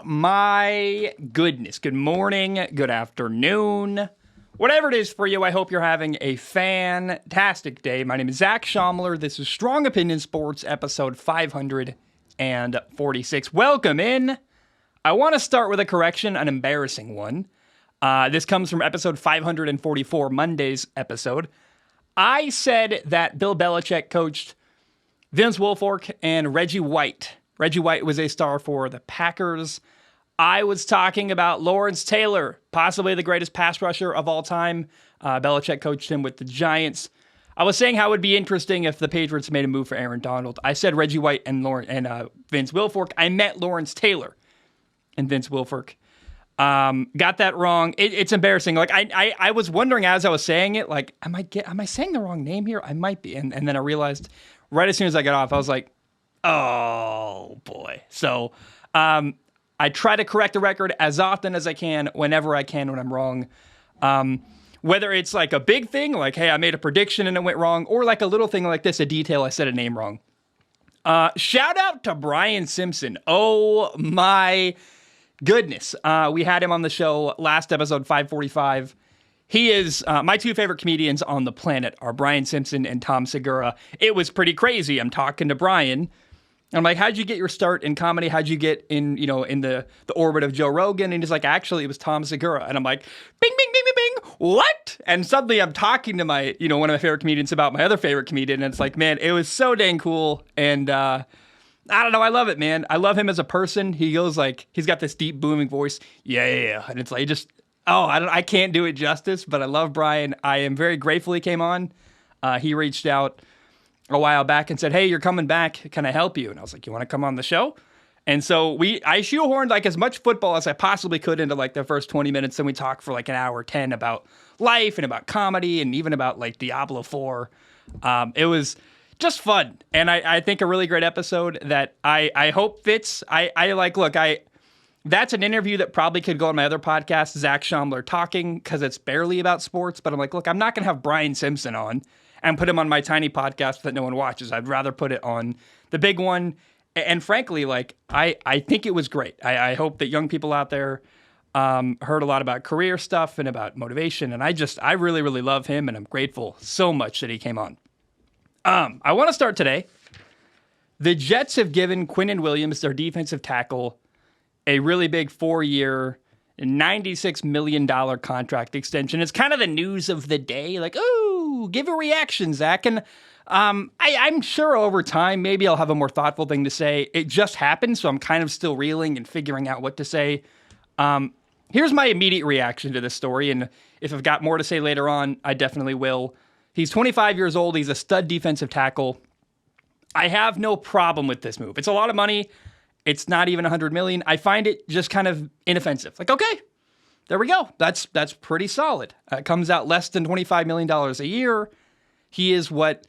my goodness. Good morning, good afternoon. Whatever it is for you, I hope you're having a fantastic day. My name is Zach Schaumler. This is Strong Opinion Sports, episode 546. Welcome in. I want to start with a correction, an embarrassing one. This comes from episode 544, Monday's episode. I said that Bill Belichick coached Vince Wilfork and Reggie White. Reggie White was a star for the Packers. I was talking about Lawrence Taylor, possibly the greatest pass rusher of all time. Belichick coached him with the Giants. I was saying how it would be interesting if the Patriots made a move for Aaron Donald. I said Reggie White and Vince Wilfork. I meant Lawrence Taylor and Vince Wilfork. Got that wrong. It's embarrassing. Like I was wondering as I was saying it, like, am I saying the wrong name here? I might be. And then I realized right as soon as I got off, I was like, oh boy. So I try to correct the record as often as I can, whenever I can, when I'm wrong. Whether it's like a big thing, like, hey, I made a prediction and it went wrong, or like a little thing like this, a detail, I said a name wrong. Shout out to Brian Simpson. Oh my goodness. We had him on the show last episode, 545. He is, my two favorite comedians on the planet are Brian Simpson and Tom Segura. It was pretty crazy. I'm talking to Brian. I'm like, how'd you get your start in comedy? How'd you get in the orbit of Joe Rogan? And he's like, actually, it was Tom Segura. And I'm like, bing, bing, bing, bing, bing. What? And suddenly I'm talking to my, one of my favorite comedians about my other favorite comedian. And it's like, man, it was so dang cool. And, I don't know. I love it, man. I love him as a person. He goes like, he's got this deep booming voice. Yeah. And it's like, I can't do it justice, but I love Brian. I am very grateful he came on. He reached out a while back and said, hey, you're coming back. Can I help you? And I was like, you want to come on the show? And so I shoehorned like as much football as I possibly could into like the first 20 minutes. And we talked for like an hour 10 about life and about comedy and even about like Diablo 4. It was just fun. And I think a really great episode that I hope fits. That's an interview that probably could go on my other podcast, Zach Schaumler Talking, because it's barely about sports. But I'm like, look, I'm not going to have Brian Simpson on and put him on my tiny podcast that no one watches. I'd rather put it on the big one. And frankly, like, I think it was great. I hope that young people out there heard a lot about career stuff and about motivation. And I really, really love him, and I'm grateful so much that he came on. I want to start today. The Jets have given Quinnen Williams, their defensive tackle, a really big 4-year, $96 million contract extension. It's kind of the news of the day. Like, ooh, give a reaction, Zach. And I'm sure over time, maybe I'll have a more thoughtful thing to say. It just happened, so I'm kind of still reeling and figuring out what to say. Here's my immediate reaction to this story, and if I've got more to say later on, I definitely will. He's 25 years old. He's a stud defensive tackle. I have no problem with this move. It's a lot of money. It's not even $100 million. I find it just kind of inoffensive. Like, okay, there we go. That's pretty solid. It comes out less than $25 million a year. He is what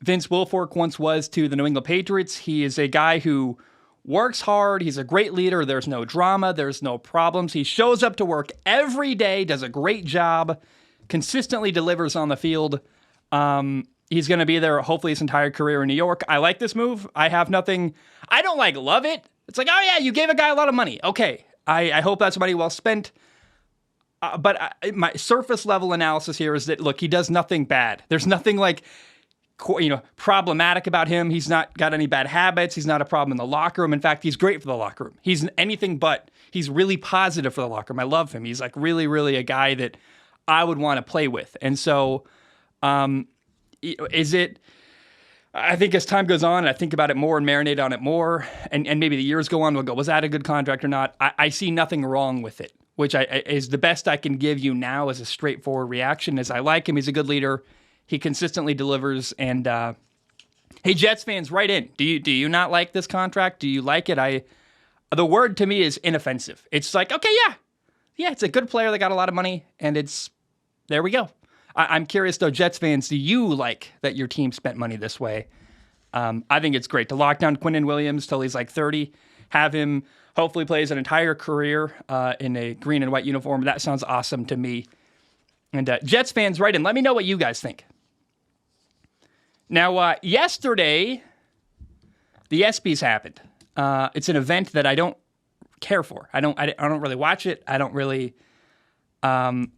Vince Wilfork once was to the New England Patriots. He is a guy who works hard. He's a great leader. There's no drama. There's no problems. He shows up to work every day, does a great job, consistently delivers on the field. He's going to be there hopefully his entire career in New York. I like this move. I have nothing. I don't love it. It's like, oh yeah, you gave a guy a lot of money. Okay. I hope that's money well spent. But my surface level analysis here is that, look, he does nothing bad. There's nothing like, problematic about him. He's not got any bad habits. He's not a problem in the locker room. In fact, he's great for the locker room. He's anything but. He's really positive for the locker room. I love him. He's like really, really a guy that I would want to play with. And so, I think as time goes on, and I think about it more and marinate on it more, and maybe the years go on, we'll go, was that a good contract or not? I see nothing wrong with it, which is the best I can give you now as a straightforward reaction. As I like him, he's a good leader. He consistently delivers. And hey, Jets fans, write in. Do you not like this contract? Do you like it? The word to me is inoffensive. It's like, okay, yeah, it's a good player that got a lot of money, and there we go. I'm curious, though, Jets fans, do you like that your team spent money this way? I think it's great to lock down Quinnen Williams till he's like 30, have him hopefully play his entire career in a green and white uniform. That sounds awesome to me. And Jets fans, write in. Let me know what you guys think. Now, yesterday, the ESPYs happened. It's an event that I don't care for. I don't really watch it. I don't really, I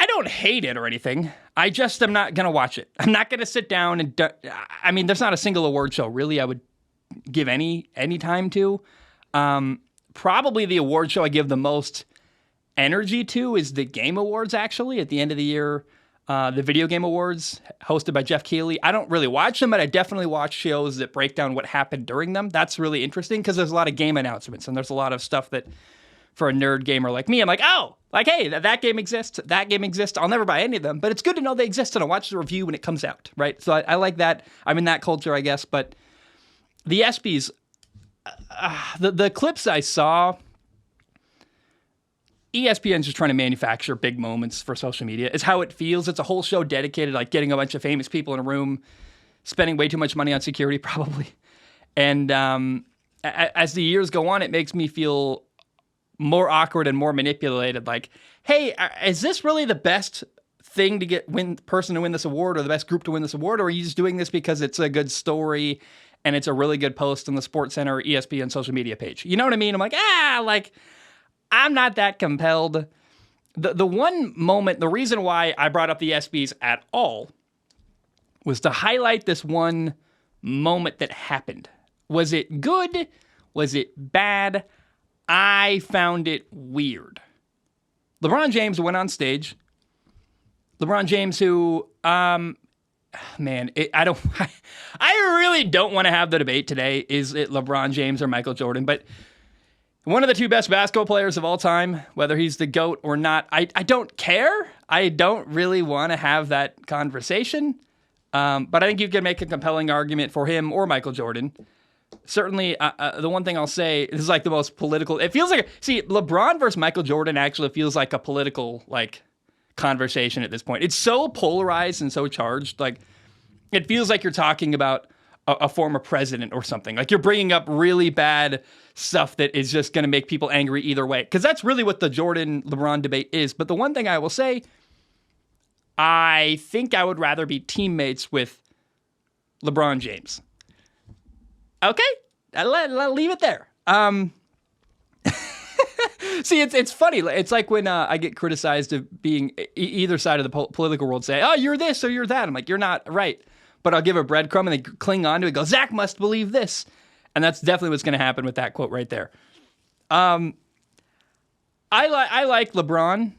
don't hate it or anything. I just am not going to watch it. I'm not going to sit down and, I mean, there's not a single award show really I would give any time to. Probably the award show I give the most energy to is the Game Awards, actually, at the end of the year. The Video Game Awards, hosted by Jeff Keighley. I don't really watch them, but I definitely watch shows that break down what happened during them. That's really interesting because there's a lot of game announcements, and there's a lot of stuff that, for a nerd gamer like me, I'm like, oh, like, hey, that game exists, that game exists. I'll never buy any of them, but it's good to know they exist, and I'll watch the review when it comes out, right? So I like that. I'm in that culture, I guess, but the ESPYs, the clips I saw, ESPN's just trying to manufacture big moments for social media. It's how it feels. It's a whole show dedicated, like getting a bunch of famous people in a room, spending way too much money on security, probably. And as the years go on, it makes me feel more awkward and more manipulated. Like, hey, is this really the best thing to person to win this award, or the best group to win this award? Or are you just doing this because it's a good story and it's a really good post on the SportsCenter or ESPN social media page? You know what I mean? I'm like, I'm not that compelled. The one moment, the reason why I brought up the ESPYs at all was to highlight this one moment that happened. Was it good? Was it bad? I found it weird. LeBron James went on stage. LeBron James, who, I really don't want to have the debate today. Is it LeBron James or Michael Jordan? But one of the two best basketball players of all time, whether he's the GOAT or not, I don't care. I don't really want to have that conversation. But I think you can make a compelling argument for him or Michael Jordan. Certainly, the one thing I'll say, this is like the most political. It feels like, LeBron versus Michael Jordan actually feels like a political, conversation at this point. It's so polarized and so charged. Like, it feels like you're talking about a former president or something. Like, you're bringing up really bad stuff that is just going to make people angry either way. Because that's really what the Jordan-LeBron debate is. But the one thing I will say, I think I would rather be teammates with LeBron James. Okay, I'll leave it there. See, it's funny. It's like when I get criticized of being either side of the political world, say, oh, you're this or you're that. I'm like, you're not right. But I'll give a breadcrumb and they cling on to it, go, Zach must believe this. And that's definitely what's going to happen with that quote right there. I like LeBron,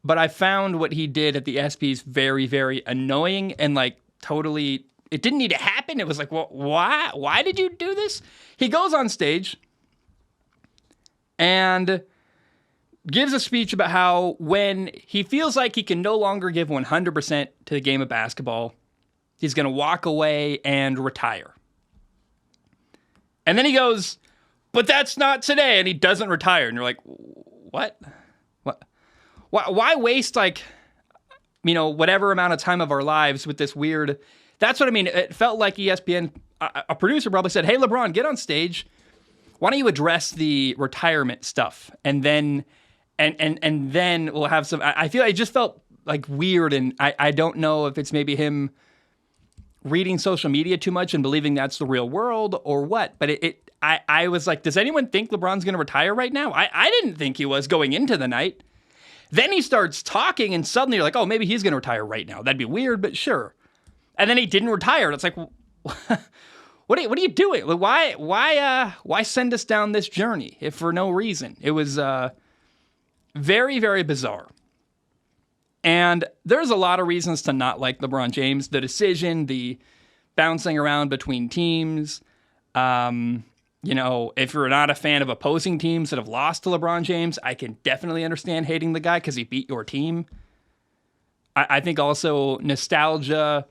but I found what he did at the ESPYs very, very annoying and totally... It didn't need to happen. It was like, well, why? Why did you do this? He goes on stage and gives a speech about how when he feels like he can no longer give 100% to the game of basketball, he's going to walk away and retire. And then he goes, but that's not today. And he doesn't retire. And you're like, what? Why waste whatever amount of time of our lives with this weird... That's what I mean. It felt like ESPN, a producer probably said, hey, LeBron, get on stage. Why don't you address the retirement stuff? And then we'll have some... I feel like it just felt weird, and I don't know if it's maybe him reading social media too much and believing that's the real world or what. But I was like, does anyone think LeBron's going to retire right now? I didn't think he was going into the night. Then he starts talking, and suddenly you're like, oh, maybe he's going to retire right now. That'd be weird, but sure. And then he didn't retire. And it's like, what are you doing? Why send us down this journey if for no reason? It was very, very bizarre. And there's a lot of reasons to not like LeBron James. The decision, the bouncing around between teams. If you're not a fan of opposing teams that have lost to LeBron James, I can definitely understand hating the guy because he beat your team. I think also nostalgia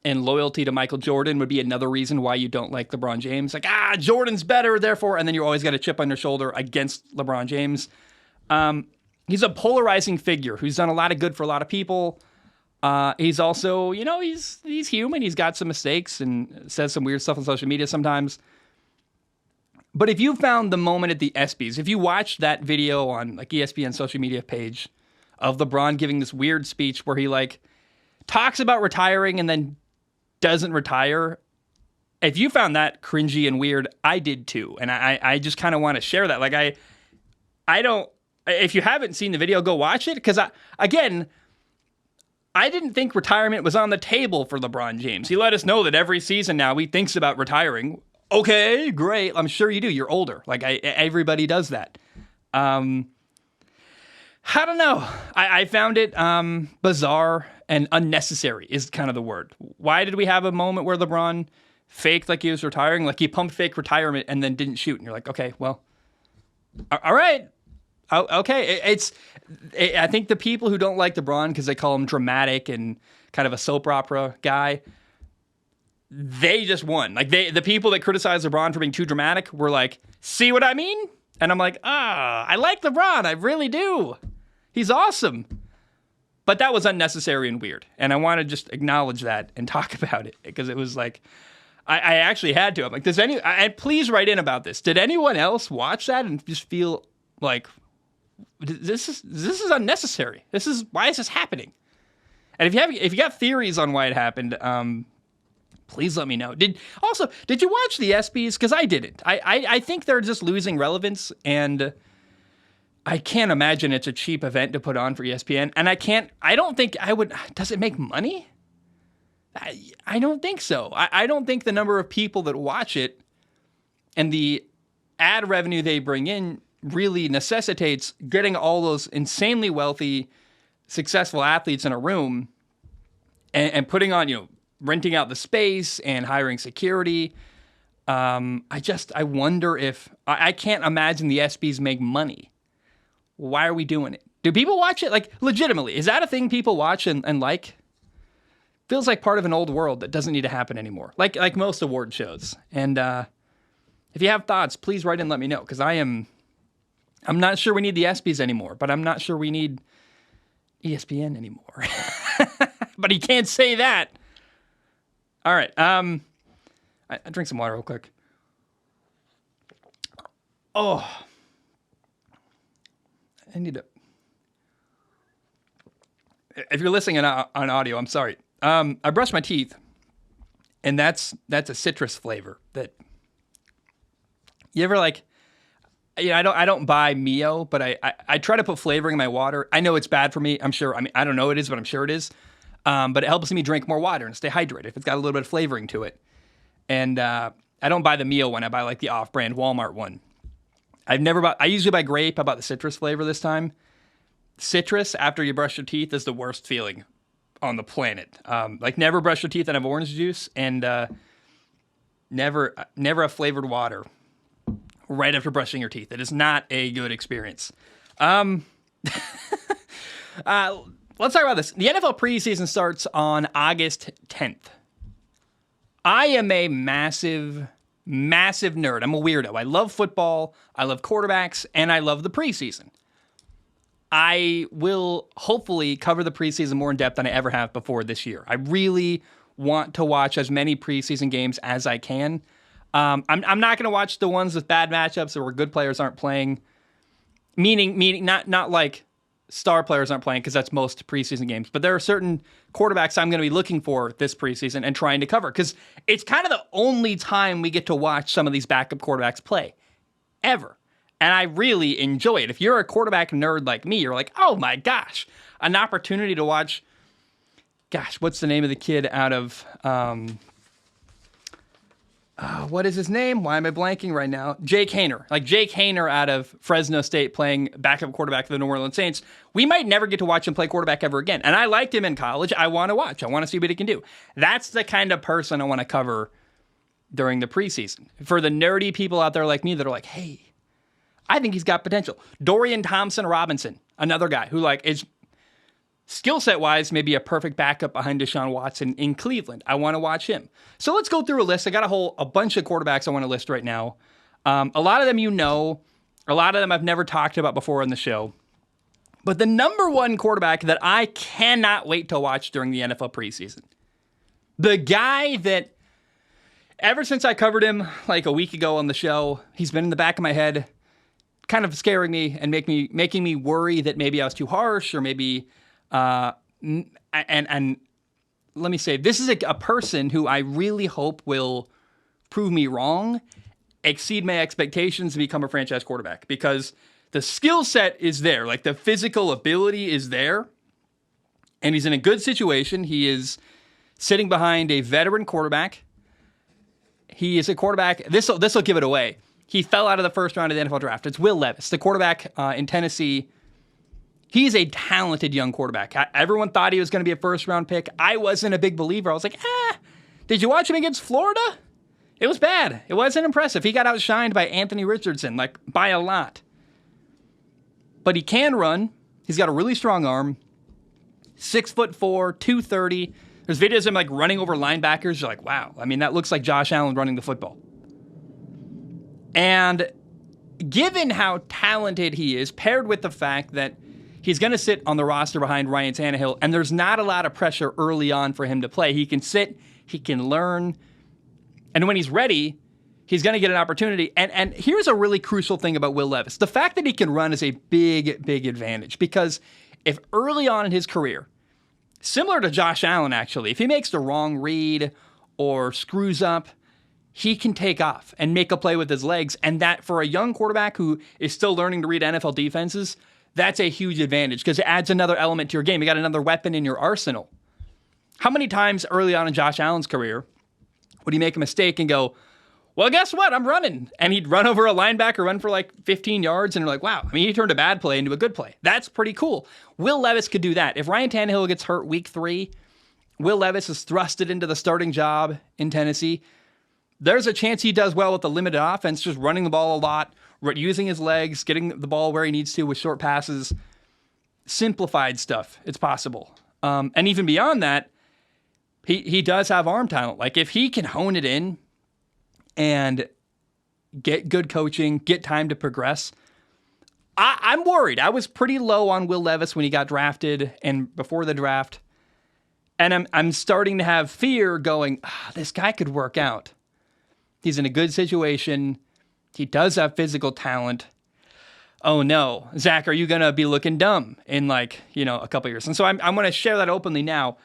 and loyalty to Michael Jordan would be another reason why you don't like LeBron James. Jordan's better, therefore, and then you always got a chip on your shoulder against LeBron James. He's a polarizing figure who's done a lot of good for a lot of people. He's also, he's human. He's got some mistakes and says some weird stuff on social media sometimes. But if you found the moment at the ESPYs, if you watched that video on ESPN social media page of LeBron giving this weird speech where he talks about retiring and then doesn't retire, if you found that cringy and weird, I did too. And I just kind of want to share that. Like, I don't, if you haven't seen the video, go watch it. Because, again, I didn't think retirement was on the table for LeBron James. He let us know that every season now he thinks about retiring. Okay, great. I'm sure you do. You're older. Like, everybody does that. I don't know. I found it bizarre and unnecessary is kind of the word. Why did we have a moment where LeBron faked like he was retiring? Like, he pumped fake retirement and then didn't shoot. And you're like, okay, well, all right. Okay. I think the people who don't like LeBron because they call him dramatic and kind of a soap opera guy, they just won. Like, the people that criticize LeBron for being too dramatic were like, see what I mean? And I'm like, I like LeBron. I really do. He's awesome. But that was unnecessary and weird. And I want to just acknowledge that and talk about it because it was like, I actually had to. I'm like, and please write in about this. Did anyone else watch that and just feel like, this is unnecessary? Why is this happening? And if you got theories on why it happened, please let me know. Did you watch the ESPYs? Because I didn't. I think they're just losing relevance, and I can't imagine it's a cheap event to put on for ESPN. And I don't think I would. Does it make money? I don't think so. I don't think the number of people that watch it and the ad revenue they bring in really necessitates getting all those insanely wealthy, successful athletes in a room and putting on, renting out the space and hiring security. I wonder if I can't imagine the ESPYs make money. Why are we doing it? Do people watch it? Like, legitimately, is that a thing people watch and like? Feels like part of an old world that doesn't need to happen anymore. Like most award shows. And if you have thoughts, please write in and let me know. Because I'm not sure we need the ESPYs anymore, but I'm not sure we need ESPN anymore. But he can't say that. All right. I drink some water real quick. Oh. I need to. If you're listening on audio, I'm sorry. I brushed my teeth, and that's a citrus flavor that you ever like. I don't buy Mio, but I try to put flavoring in my water. I know it's bad for me. I'm sure. I mean, I don't know it is, but I'm sure it is. But it helps me drink more water and stay hydrated if it's got a little bit of flavoring to it. And I don't buy the Mio one. I buy like the off-brand Walmart one. I usually buy grape. I bought the citrus flavor this time. Citrus after you brush your teeth is the worst feeling on the planet. Like, never brush your teeth and have orange juice, and never have flavored water right after brushing your teeth. It is not a good experience. Let's talk about this. The NFL preseason starts on August 10th. I am a massive nerd. I'm a weirdo. I love football, I love quarterbacks, and I love the preseason. I will hopefully cover the preseason more in depth than I ever have before this year. I really want to watch as many preseason games as I can. I'm not going to watch the ones with bad matchups or where good players aren't playing. Meaning not like star players aren't playing, because that's most preseason games. But there are certain quarterbacks I'm going to be looking for this preseason and trying to cover, because it's kind of the only time we get to watch some of these backup quarterbacks play ever. And I really enjoy it. If you're a quarterback nerd like me, you're like, oh my gosh, an opportunity to watch, what's the name of the kid out of, what is his name? Why am I blanking right now? Jake Haener. Like, Jake Haener out of Fresno State playing backup quarterback for the New Orleans Saints. We might never get to watch him play quarterback ever again. And I liked him in college. I want to watch. I want to see what he can do. That's the kind of person I want to cover during the preseason. For the nerdy people out there like me that are like, hey, I think he's got potential. Dorian Thompson-Robinson, another guy who is skill set wise maybe a perfect backup behind Deshaun Watson in Cleveland. I want to watch him. So let's go through a list. I got a bunch of quarterbacks I want to list right now. A lot of them a lot of them I've never talked about before on the show. But the number one quarterback that I cannot wait to watch during the NFL preseason, the guy that ever since I covered him like a week ago on the show, he's been in the back of my head, kind of scaring me and making me worry that maybe I was too harsh, or maybe and let me say, this is a person who I really hope will prove me wrong, exceed my expectations to become a franchise quarterback, because the skill set is there. Like, the physical ability is there, and he's in a good situation. He is sitting behind a veteran quarterback. He is a quarterback. This will give it away. He fell out of the first round of the NFL draft. It's Will Levis, the quarterback in Tennessee. He's a talented young quarterback. Everyone thought he was going to be a first-round pick. I wasn't a big believer. I was like, did you watch him against Florida? It was bad. It wasn't impressive. He got outshined by Anthony Richardson, like, by a lot. But he can run. He's got a really strong arm. 6'4", 230. There's videos of him, like, running over linebackers. You're like, wow. I mean, that looks like Josh Allen running the football. And given how talented he is, paired with the fact that he's going to sit on the roster behind Ryan Tannehill, and there's not a lot of pressure early on for him to play. He can sit, he can learn, and when he's ready, he's going to get an opportunity. And here's a really crucial thing about Will Levis. The fact that he can run is a big, big advantage, because if early on in his career, similar to Josh Allen actually, if he makes the wrong read or screws up, he can take off and make a play with his legs. And that, for a young quarterback who is still learning to read NFL defenses, that's a huge advantage, because it adds another element to your game. You got another weapon in your arsenal. How many times early on in Josh Allen's career would he make a mistake and go, well, guess what? I'm running. And he'd run over a linebacker, run for like 15 yards, and you're like, wow. I mean, he turned a bad play into a good play. That's pretty cool. Will Levis could do that. If Ryan Tannehill gets hurt week 3, Will Levis is thrusted into the starting job in Tennessee. There's a chance he does well with the limited offense, just running the ball a lot, using his legs, getting the ball where he needs to with short passes, simplified stuff. It's possible. And even beyond that, he does have arm talent. Like, if he can hone it in and get good coaching, get time to progress, I'm worried. I was pretty low on Will Levis when he got drafted and before the draft. And I'm starting to have fear going, this guy could work out. He's in a good situation. He does have physical talent. Oh no, Zach, are you going to be looking dumb in a couple years? And so I'm going to share that openly now.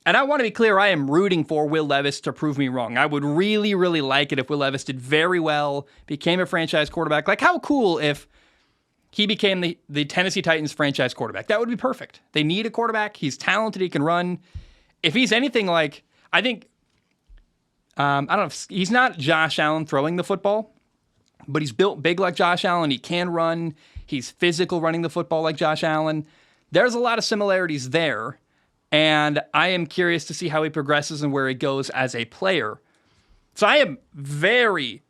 And I want to be clear, I am rooting for Will Levis to prove me wrong. I would really, really like it if Will Levis did very well, became a franchise quarterback. Like, how cool if he became the Tennessee Titans franchise quarterback. That would be perfect. They need a quarterback. He's talented. He can run. If he's anything like, I think, I don't know if he's not Josh Allen throwing the football, but he's built big like Josh Allen. He can run. He's physical running the football like Josh Allen. There's a lot of similarities there, and I am curious to see how he progresses and where he goes as a player. So I am very,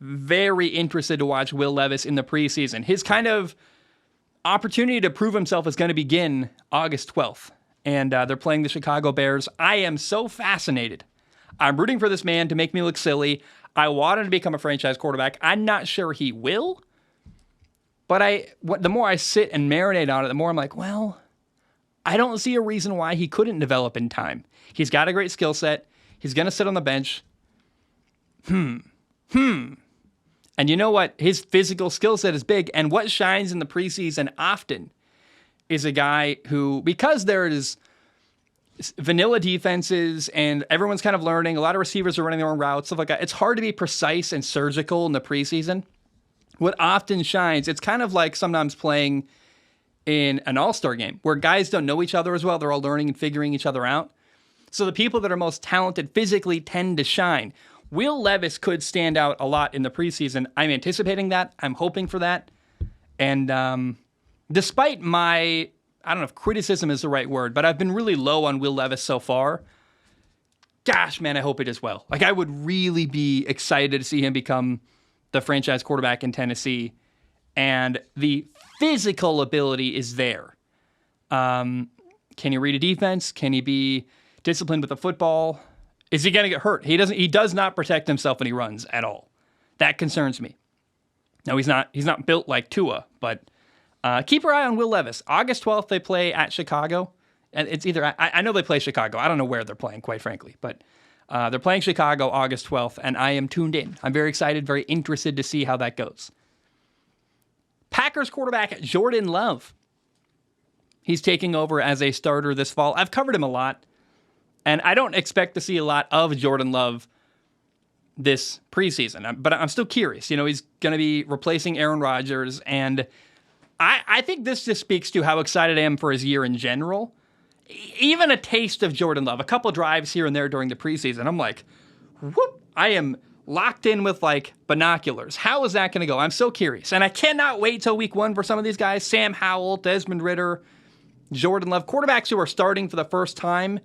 very interested to watch Will Levis in the preseason. His kind of opportunity to prove himself is going to begin August 12th, and they're playing the Chicago Bears. I am so fascinated. I'm rooting for this man to make me look silly. I want him to become a franchise quarterback. I'm not sure he will, but the more I sit and marinate on it, the more I'm like, well, I don't see a reason why he couldn't develop in time. He's got a great skill set. He's going to sit on the bench. And you know what? His physical skill set is big, and what shines in the preseason often is a guy who, because there is vanilla defenses and everyone's kind of learning, a lot of receivers are running their own routes, stuff like that. It's hard to be precise and surgical in the preseason. What often shines, it's kind of like sometimes playing in an all-star game where guys don't know each other as well. They're all learning and figuring each other out. So the people that are most talented physically tend to shine. Will Levis could stand out a lot in the preseason. I'm anticipating that. I'm hoping for that. And despite my, I don't know if criticism is the right word, but I've been really low on Will Levis so far. Gosh, man, I hope it does well. Like, I would really be excited to see him become the franchise quarterback in Tennessee. And the physical ability is there. Can he read a defense? Can he be disciplined with the football? Is he going to get hurt? He does not protect himself when he runs at all. That concerns me. No, he's not built like Tua, but keep your eye on Will Levis. August 12th, they play at Chicago. And it's either, I know they play Chicago. I don't know where they're playing, quite frankly, but they're playing Chicago August 12th, and I am tuned in. I'm very excited, very interested to see how that goes. Packers quarterback Jordan Love. He's taking over as a starter this fall. I've covered him a lot, and I don't expect to see a lot of Jordan Love this preseason. But I'm still curious. He's going to be replacing Aaron Rodgers, and I think this just speaks to how excited I am for his year in general. Even a taste of Jordan Love, a couple drives here and there during the preseason, I'm like, whoop, I am locked in with binoculars. How is that going to go? I'm so curious. And I cannot wait till week 1 for some of these guys. Sam Howell, Desmond Ridder, Jordan Love, quarterbacks who are starting for the first time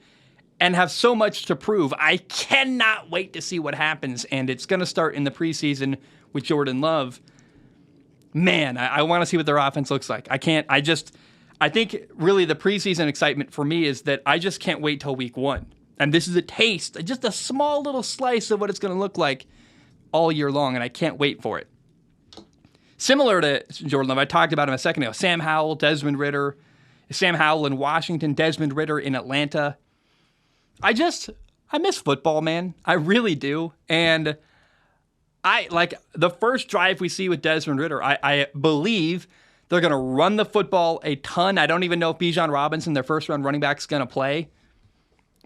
and have so much to prove. I cannot wait to see what happens. And it's going to start in the preseason with Jordan Love. Man, I want to see what their offense looks like. I think really the preseason excitement for me is that I just can't wait till week 1. And this is a taste, just a small little slice of what it's going to look like all year long, and I can't wait for it. Similar to Jordan Love, I talked about him a second ago. Sam Howell, Desmond Ridder. Sam Howell in Washington, Desmond Ridder in Atlanta. I miss football, man. I really do. And the first drive we see with Desmond Ridder, I believe they're going to run the football a ton. I don't even know if Bijan Robinson, their first-round running back, is going to play.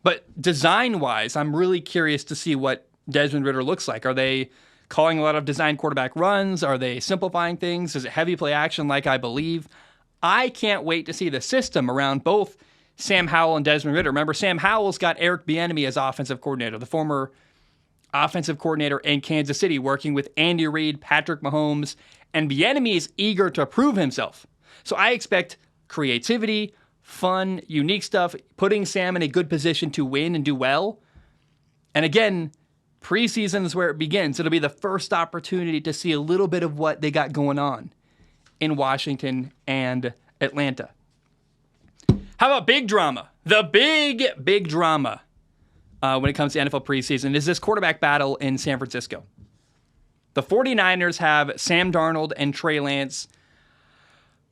But design-wise, I'm really curious to see what Desmond Ridder looks like. Are they calling a lot of design quarterback runs? Are they simplifying things? Is it heavy play action like I believe? I can't wait to see the system around both Sam Howell and Desmond Ridder. Remember, Sam Howell's got Eric Bieniemy as offensive coordinator, the former offensive coordinator in Kansas City, working with Andy Reid, Patrick Mahomes, and Bieniemy is eager to prove himself. So I expect creativity, fun, unique stuff, putting Sam in a good position to win and do well. And again, preseason is where it begins. It'll be the first opportunity to see a little bit of what they got going on in Washington and Atlanta. How about big drama? The big drama when it comes to NFL preseason is this quarterback battle in San Francisco. The 49ers have Sam Darnold and Trey Lance.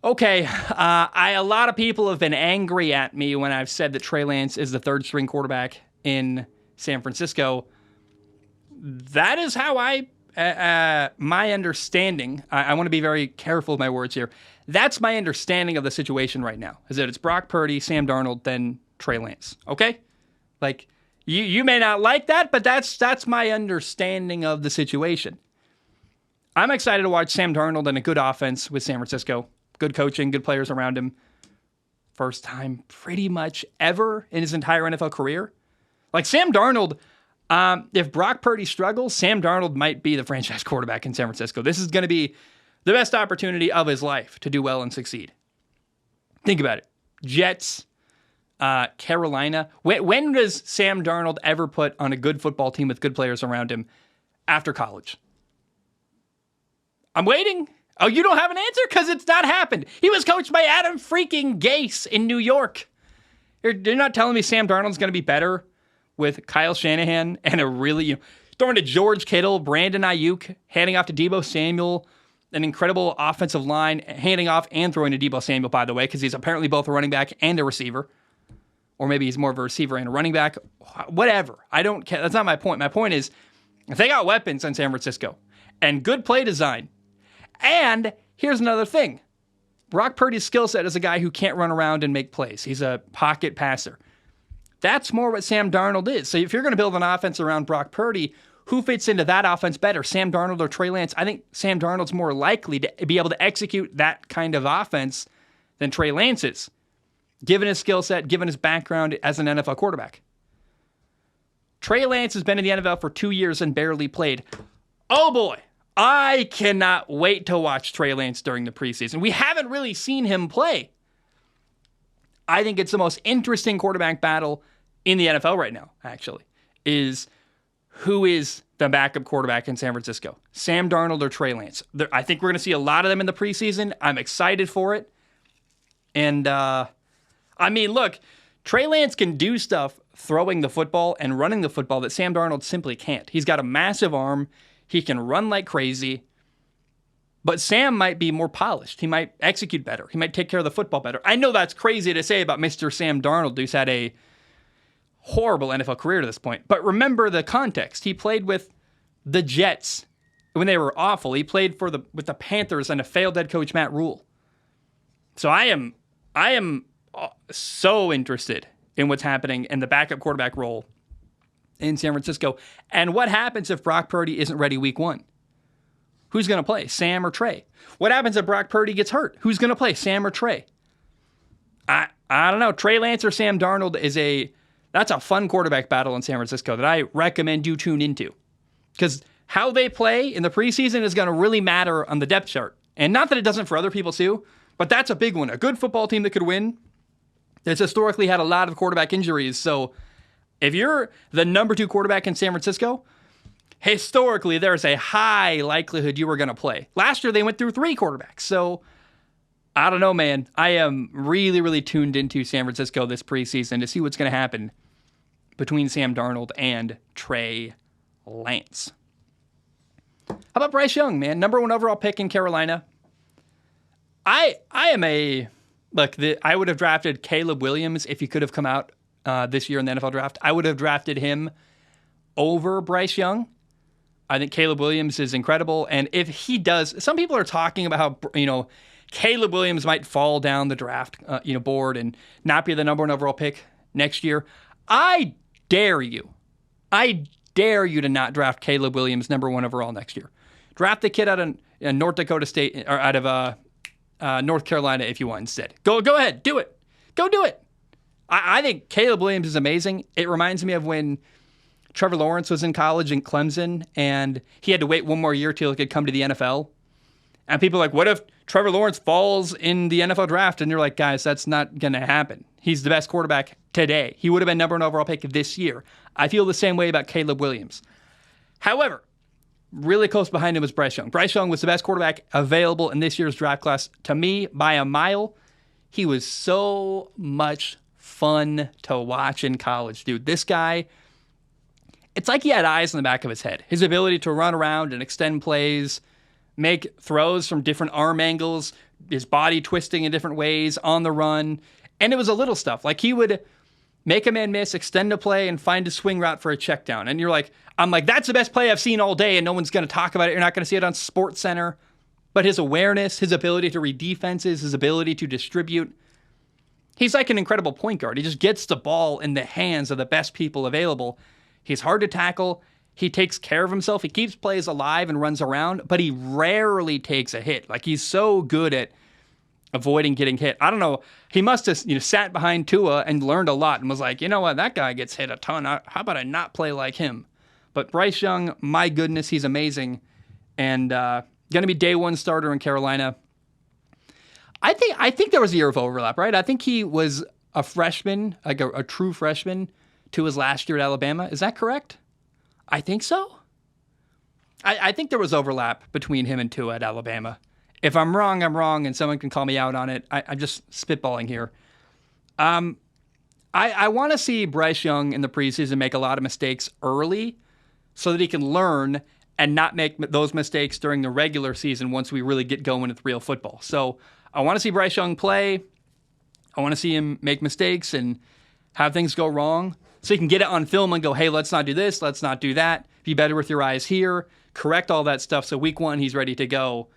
Okay, a lot of people have been angry at me when I've said that Trey Lance is the third-string quarterback in San Francisco. That is how my understanding, I want to be very careful with my words here. That's my understanding of the situation right now, is that it's Brock Purdy, Sam Darnold, then Trey Lance, okay? You may not like that, but that's my understanding of the situation. I'm excited to watch Sam Darnold and a good offense with San Francisco. Good coaching, good players around him. First time pretty much ever in his entire NFL career. Sam Darnold, if Brock Purdy struggles, Sam Darnold might be the franchise quarterback in San Francisco. This is going to be the best opportunity of his life to do well and succeed. Think about it. Jets, Carolina. When does Sam Darnold ever put on a good football team with good players around him after college? I'm waiting. Oh, you don't have an answer? Because it's not happened. He was coached by Adam freaking Gase in New York. You're not telling me Sam Darnold's going to be better with Kyle Shanahan and a really, throwing to George Kittle, Brandon Ayuk, handing off to Deebo Samuel, an incredible offensive line, handing off and throwing to Deebo Samuel, by the way, because he's apparently both a running back and a receiver. Or maybe he's more of a receiver and a running back. Whatever. I don't care. That's not my point. My point is, if they got weapons in San Francisco and good play design, and here's another thing. Brock Purdy's skill set is a guy who can't run around and make plays. He's a pocket passer. That's more what Sam Darnold is. So if you're going to build an offense around Brock Purdy, who fits into that offense better, Sam Darnold or Trey Lance? I think Sam Darnold's more likely to be able to execute that kind of offense than Trey Lance is, given his skill set, given his background as an NFL quarterback. Trey Lance has been in the NFL for 2 years and barely played. Oh boy. I cannot wait to watch Trey Lance during the preseason. We haven't really seen him play. I think it's the most interesting quarterback battle in the NFL right now, actually, is who is the backup quarterback in San Francisco, Sam Darnold or Trey Lance. I think we're going to see a lot of them in the preseason. I'm excited for it. And, look, Trey Lance can do stuff throwing the football and running the football that Sam Darnold simply can't. He's got a massive arm. He can run like crazy, but Sam might be more polished. He might execute better. He might take care of the football better. I know that's crazy to say about Mr. Sam Darnold, who's had a horrible NFL career to this point, but remember the context. He played with the Jets when they were awful. He played with the Panthers and a failed head coach, Matt Rule. So I am so interested in what's happening in the backup quarterback role in San Francisco. And what happens if Brock Purdy isn't ready week 1? Who's going to play, Sam or Trey? What happens if Brock Purdy gets hurt? Who's going to play, Sam or Trey? I don't know. Trey Lance or Sam Darnold that's a fun quarterback battle in San Francisco that I recommend you tune into. Because how they play in the preseason is going to really matter on the depth chart. And not that it doesn't for other people too, but that's a big one. A good football team that could win that's historically had a lot of quarterback injuries. So if you're the number 2 quarterback in San Francisco, historically there's a high likelihood you were going to play. Last year they went through 3 quarterbacks. So I don't know, man. I am really, really tuned into San Francisco this preseason to see what's going to happen between Sam Darnold and Trey Lance. How about Bryce Young, man? Number 1 overall pick in Carolina. I would have drafted Caleb Williams if he could have come out this year in the NFL draft. I would have drafted him over Bryce Young. I think Caleb Williams is incredible. And if he does, some people are talking about how, Caleb Williams might fall down the draft board and not be the number 1 overall pick next year. I dare you to not draft Caleb Williams number 1 overall next year. Draft the kid out of North Dakota State or out of North Carolina if you want instead. Go ahead, do it. Go do it. I think Caleb Williams is amazing. It reminds me of when Trevor Lawrence was in college in Clemson and he had to wait 1 more year till he could come to the NFL. And people are like, what if Trevor Lawrence falls in the NFL draft? And you're like, guys, that's not going to happen. He's the best quarterback today. He would have been number 1 overall pick this year. I feel the same way about Caleb Williams. However, really close behind him was Bryce Young. Bryce Young was the best quarterback available in this year's draft class to me by a mile. He was so much fun to watch in college, dude. This guy, it's like he had eyes in the back of his head. His ability to run around and extend plays, make throws from different arm angles, his body twisting in different ways on the run. And it was a little stuff. Like he would make a man miss, extend a play, and find a swing route for a check down. And I'm like, that's the best play I've seen all day, and no one's going to talk about it. You're not going to see it on SportsCenter. But his awareness, his ability to read defenses, his ability to distribute, he's like an incredible point guard. He just gets the ball in the hands of the best people available. He's hard to tackle. He takes care of himself. He keeps plays alive and runs around, but he rarely takes a hit. Like he's so good at avoiding getting hit. I don't know. He must have sat behind Tua and learned a lot and was like, you know what? That guy gets hit a ton. How about I not play like him? But Bryce Young, my goodness, he's amazing. And going to be day 1 starter in Carolina. I think there was a year of overlap, right? I think he was a freshman, like a true freshman, to his last year at Alabama. Is that correct? I think so. I think there was overlap between him and Tua at Alabama. If I'm wrong, I'm wrong, and someone can call me out on it. I'm just spitballing here. I want to see Bryce Young in the preseason make a lot of mistakes early so that he can learn and not make those mistakes during the regular season once we really get going with real football. So I want to see Bryce Young play. I want to see him make mistakes and have things go wrong so he can get it on film and go, hey, let's not do this, let's not do that. Be better with your eyes here. Correct all that stuff so week 1 he's ready to go.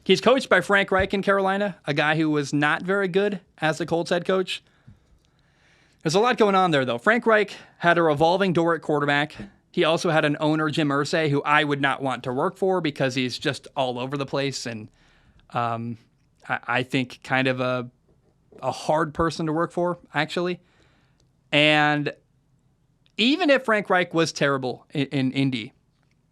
He's coached by Frank Reich in Carolina, a guy who was not very good as the Colts head coach. There's a lot going on there, though. Frank Reich had a revolving door at quarterback. He also had an owner, Jim Irsay, who I would not want to work for because he's just all over the place and I think kind of a hard person to work for, actually. And even if Frank Reich was terrible in Indy,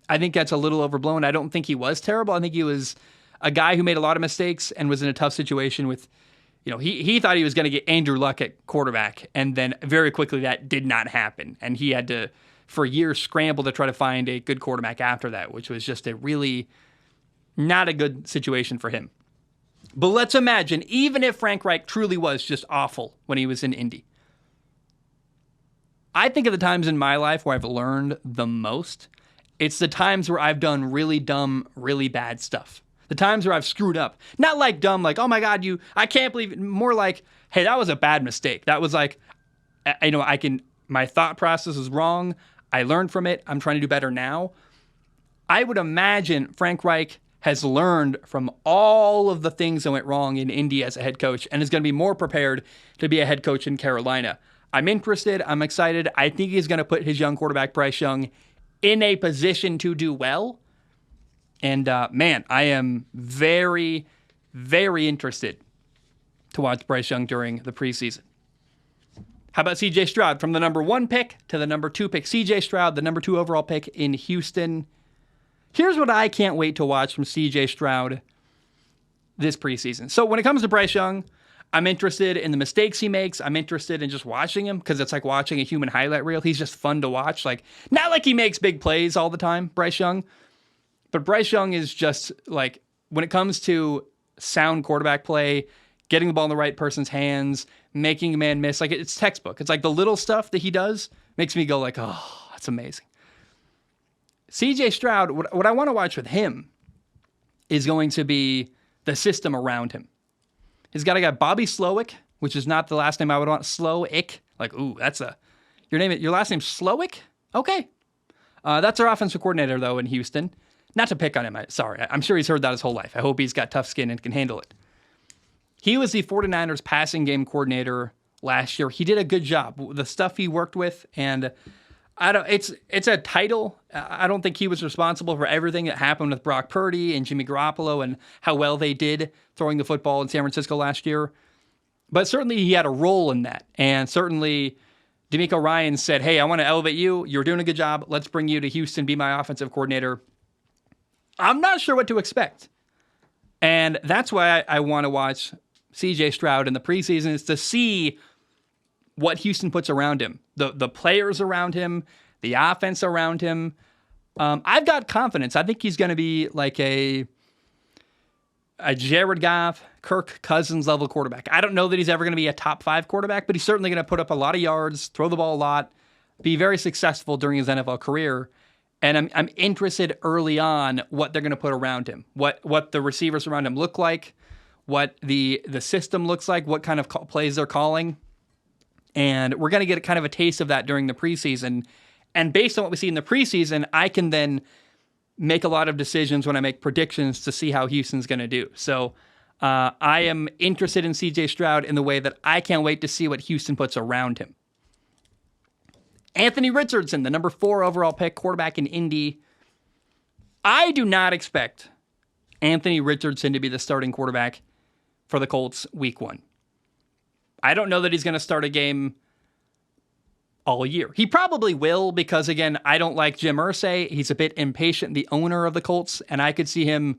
I think that's a little overblown. I don't think he was terrible. I think he was a guy who made a lot of mistakes and was in a tough situation with, he thought he was going to get Andrew Luck at quarterback, and then very quickly that did not happen. And he had to, for years, scramble to try to find a good quarterback after that, which was just a really not a good situation for him. But let's imagine, even if Frank Reich truly was just awful when he was in Indy, I think of the times in my life where I've learned the most, it's the times where I've done really dumb, really bad stuff. The times where I've screwed up. Not like dumb, like, oh my God, I can't believe it. More like, hey, that was a bad mistake. That was like, my thought process was wrong. I learned from it. I'm trying to do better now. I would imagine Frank Reich has learned from all of the things that went wrong in Indy as a head coach and is going to be more prepared to be a head coach in Carolina. I'm interested. I'm excited. I think he's going to put his young quarterback, Bryce Young, in a position to do well. And man, I am very, very interested to watch Bryce Young during the preseason. How about C.J. Stroud? From the number 1 pick to the number 2 pick. C.J. Stroud, the number 2 overall pick in Houston. Here's what I can't wait to watch from C.J. Stroud this preseason. So when it comes to Bryce Young, I'm interested in the mistakes he makes. I'm interested in just watching him because it's like watching a human highlight reel. He's just fun to watch. Like, not like he makes big plays all the time, Bryce Young. But Bryce Young is just like, when it comes to sound quarterback play, getting the ball in the right person's hands, making a man miss, like it's textbook. It's like the little stuff that he does makes me go like, oh, that's amazing. CJ Stroud, what I want to watch with him is going to be the system around him. He's got a guy, Bobby Slowick, which is not the last name I would want. Slowick. Like, ooh, that's your last name's Slowick? Okay. That's our offensive coordinator, though, in Houston. Not to pick on him. Sorry. I'm sure he's heard that his whole life. I hope he's got tough skin and can handle it. He was the 49ers passing game coordinator last year. He did a good job. The stuff he worked with, and it's a title. I don't think he was responsible for everything that happened with Brock Purdy and Jimmy Garoppolo and how well they did throwing the football in San Francisco last year. But certainly he had a role in that. And certainly DeMeco Ryans said, hey, I want to elevate you. You're doing a good job. Let's bring you to Houston, be my offensive coordinator. I'm not sure what to expect. And that's why I want to watch CJ Stroud in the preseason, is to see what Houston puts around him, the players around him, the offense around him. I've got confidence. I think he's going to be like a Jared Goff, Kirk Cousins level quarterback. I don't know that he's ever going to be a top 5 quarterback, but he's certainly going to put up a lot of yards, throw the ball a lot, be very successful during his NFL career. And I'm interested early on what they're going to put around him, what the receivers around him look like, what the system looks like, what kind of plays they're calling. And we're going to get kind of a taste of that during the preseason. And based on what we see in the preseason, I can then make a lot of decisions when I make predictions to see how Houston's going to do. So I am interested in CJ Stroud in the way that I can't wait to see what Houston puts around him. Anthony Richardson, the number 4 overall pick, quarterback in Indy. I do not expect Anthony Richardson to be the starting quarterback for the Colts week 1. I don't know that he's going to start a game all year. He probably will because, again, I don't like Jim Irsay. He's a bit impatient, the owner of the Colts, and I could see him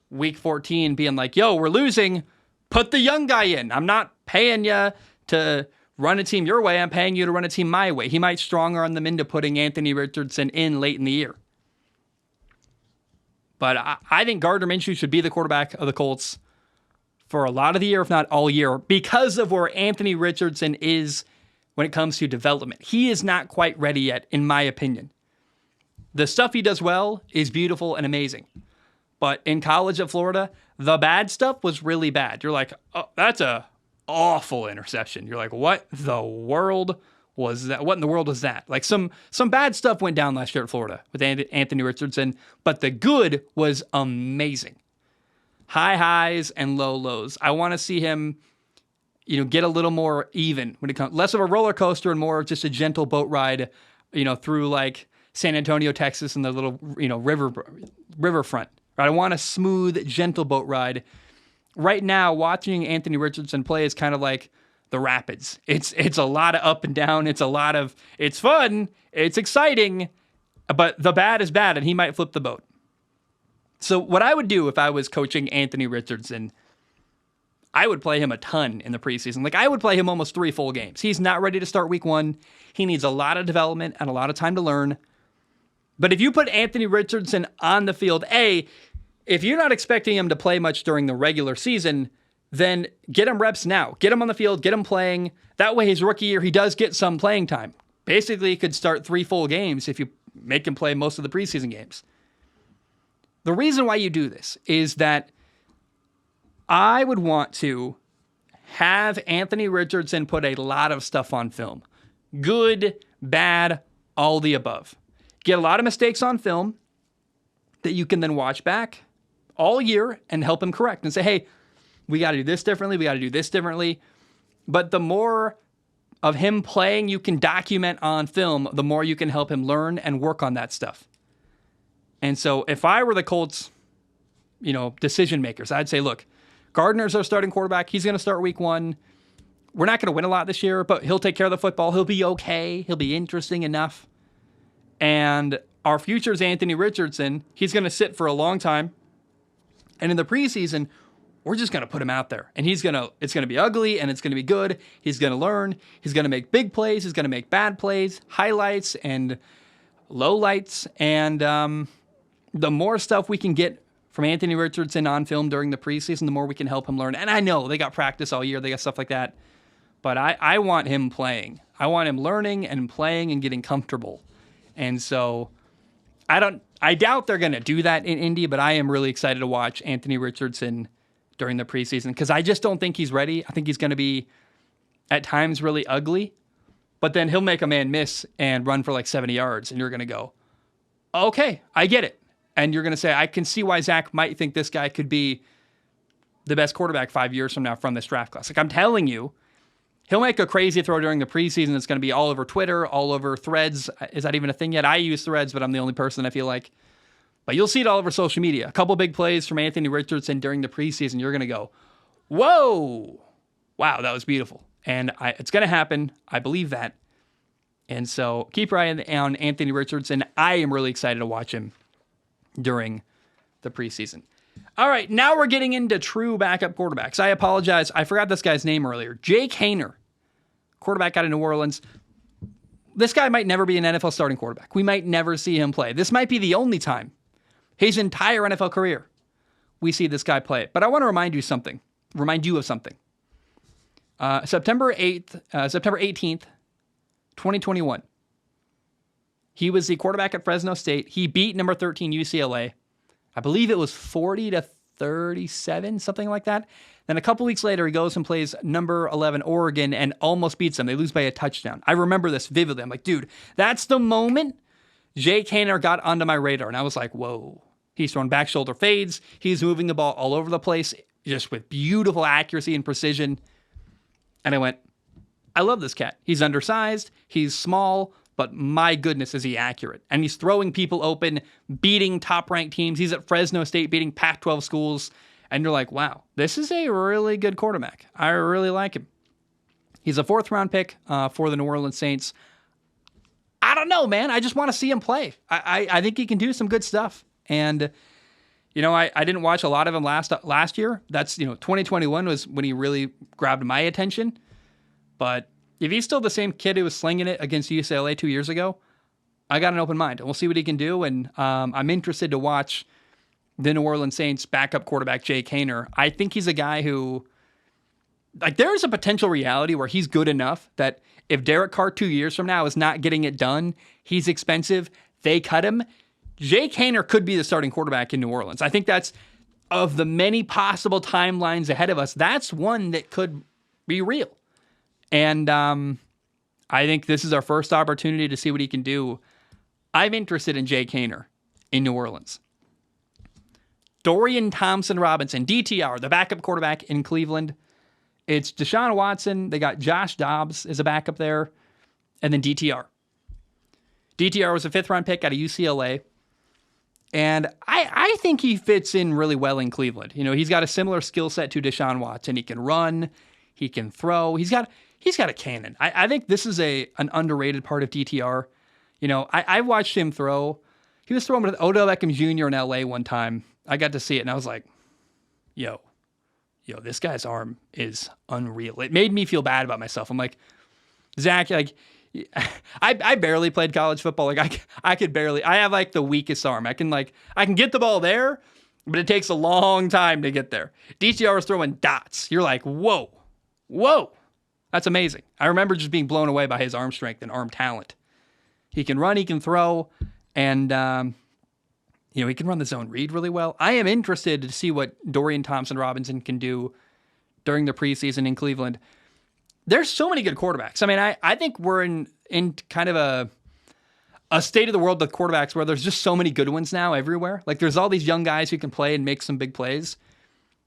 week 14 being like, yo, we're losing. Put the young guy in. I'm not paying you to run a team your way. I'm paying you to run a team my way. He might strong-arm them into putting Anthony Richardson in late in the year. But I think Gardner Minshew should be the quarterback of the Colts for a lot of the year, if not all year, because of where Anthony Richardson is when it comes to development. He is not quite ready yet, in my opinion. The stuff he does well is beautiful and amazing. But in college at Florida, the bad stuff was really bad. You're like, oh, that's a awful interception. You're like, what the world was that? What in the world was that? Like some bad stuff went down last year at Florida with Anthony Richardson, but the good was amazing. High highs and low lows. I want to see him, get a little more even when it comes, less of a roller coaster and more of just a gentle boat ride, through like San Antonio, Texas, and the little, riverfront. Right? I want a smooth, gentle boat ride. Right now, watching Anthony Richardson play is kind of like the Rapids. It's a lot of up and down. It's fun. It's exciting, but the bad is bad, and he might flip the boat. So what I would do if I was coaching Anthony Richardson, I would play him a ton in the preseason. Like, I would play him almost 3 full games. He's not ready to start week 1. He needs a lot of development and a lot of time to learn. But if you put Anthony Richardson on the field, if you're not expecting him to play much during the regular season, then get him reps now. Get him on the field, get him playing. That way his rookie year, he does get some playing time. Basically, he could start 3 full games if you make him play most of the preseason games. The reason why you do this is that I would want to have Anthony Richardson put a lot of stuff on film. Good, bad, all the above. Get a lot of mistakes on film that you can then watch back all year and help him correct and say, hey, we got to do this differently. We got to do this differently. But the more of him playing you can document on film, the more you can help him learn and work on that stuff. And so if I were the Colts, decision makers, I'd say, look, Gardner's our starting quarterback. He's going to start week 1. We're not going to win a lot this year, but he'll take care of the football. He'll be okay. He'll be interesting enough. And our future is Anthony Richardson. He's going to sit for a long time. And in the preseason, we're just going to put him out there. And it's going to be ugly and it's going to be good. He's going to learn. He's going to make big plays. He's going to make bad plays, highlights and lowlights. And the more stuff we can get from Anthony Richardson on film during the preseason, the more we can help him learn. And I know they got practice all year. They got stuff like that. But I want him playing. I want him learning and playing and getting comfortable. And so I doubt they're going to do that in Indy, but I am really excited to watch Anthony Richardson during the preseason because I just don't think he's ready. I think he's going to be at times really ugly, but then he'll make a man miss and run for like 70 yards, and you're going to go, okay, I get it. And you're going to say, I can see why Zach might think this guy could be the best quarterback 5 years from now from this draft class. Like I'm telling you, he'll make a crazy throw during the preseason. It's going to be all over Twitter, all over Threads. Is that even a thing yet? I use Threads, but I'm the only person I feel like. But you'll see it all over social media. A couple big plays from Anthony Richardson during the preseason. You're going to go, whoa, wow, that was beautiful. And it's going to happen. I believe that. And so keep your eye on Anthony Richardson. I am really excited to watch him during the preseason. All right, now we're getting into true backup quarterbacks. I apologize. I forgot this guy's name earlier. Jake Haener, quarterback out of New Orleans. This guy might never be an NFL starting quarterback. We might never see him play. This might be the only time, his entire NFL career, we see this guy play. But I want to remind you of something. September 18th, 2021. He was the quarterback at Fresno State. He beat number 13 UCLA. I believe it was 40-37, something like that. Then a couple weeks later, he goes and plays number 11 Oregon and almost beats them. They lose by a touchdown. I remember this vividly. I'm like, dude, that's the moment Jake Haener got onto my radar. And I was like, whoa. He's throwing back shoulder fades. He's moving the ball all over the place, just with beautiful accuracy and precision. And I went, I love this cat. He's undersized. He's small. But my goodness, is he accurate. And he's throwing people open, beating top-ranked teams. He's at Fresno State beating Pac-12 schools. And you're like, wow, this is a really good quarterback. I really like him. He's a 4th-round pick for the New Orleans Saints. I don't know, man. I just want to see him play. I think he can do some good stuff. And, I didn't watch a lot of him last year. That's, 2021 was when he really grabbed my attention. But if he's still the same kid who was slinging it against UCLA 2 years ago, I got an open mind. And we'll see what he can do. And I'm interested to watch the New Orleans Saints backup quarterback Jake Haener. I think he's a guy who, there's a potential reality where he's good enough that if Derek Carr 2 years from now is not getting it done, he's expensive, they cut him, Jake Haener could be the starting quarterback in New Orleans. I think that's, of the many possible timelines ahead of us, that's one that could be real. And I think this is our first opportunity to see what he can do. I'm interested in Jake Haener in New Orleans. Dorian Thompson-Robinson, DTR, the backup quarterback in Cleveland. It's Deshaun Watson. They got Josh Dobbs as a backup there. And then DTR. DTR was a 5th-round pick out of UCLA. And I think he fits in really well in Cleveland. He's got a similar skill set to Deshaun Watson. He can run. He can throw. He's got a cannon. I think this is an underrated part of DTR. I watched him throw. He was throwing with Odell Beckham Jr. in LA one time. I got to see it, and I was like, yo, this guy's arm is unreal. It made me feel bad about myself. I'm like, Zach, I barely played college football. I could barely. I have the weakest arm. I can get the ball there, but it takes a long time to get there. DTR was throwing dots. You're like, whoa. That's amazing. I remember just being blown away by his arm strength and arm talent. He can run, he can throw, and he can run the zone read really well. I am interested to see what Dorian Thompson-Robinson can do during the preseason in Cleveland. There's so many good quarterbacks. I mean, I think we're in kind of a state of the world with quarterbacks where there's just so many good ones now everywhere. There's all these young guys who can play and make some big plays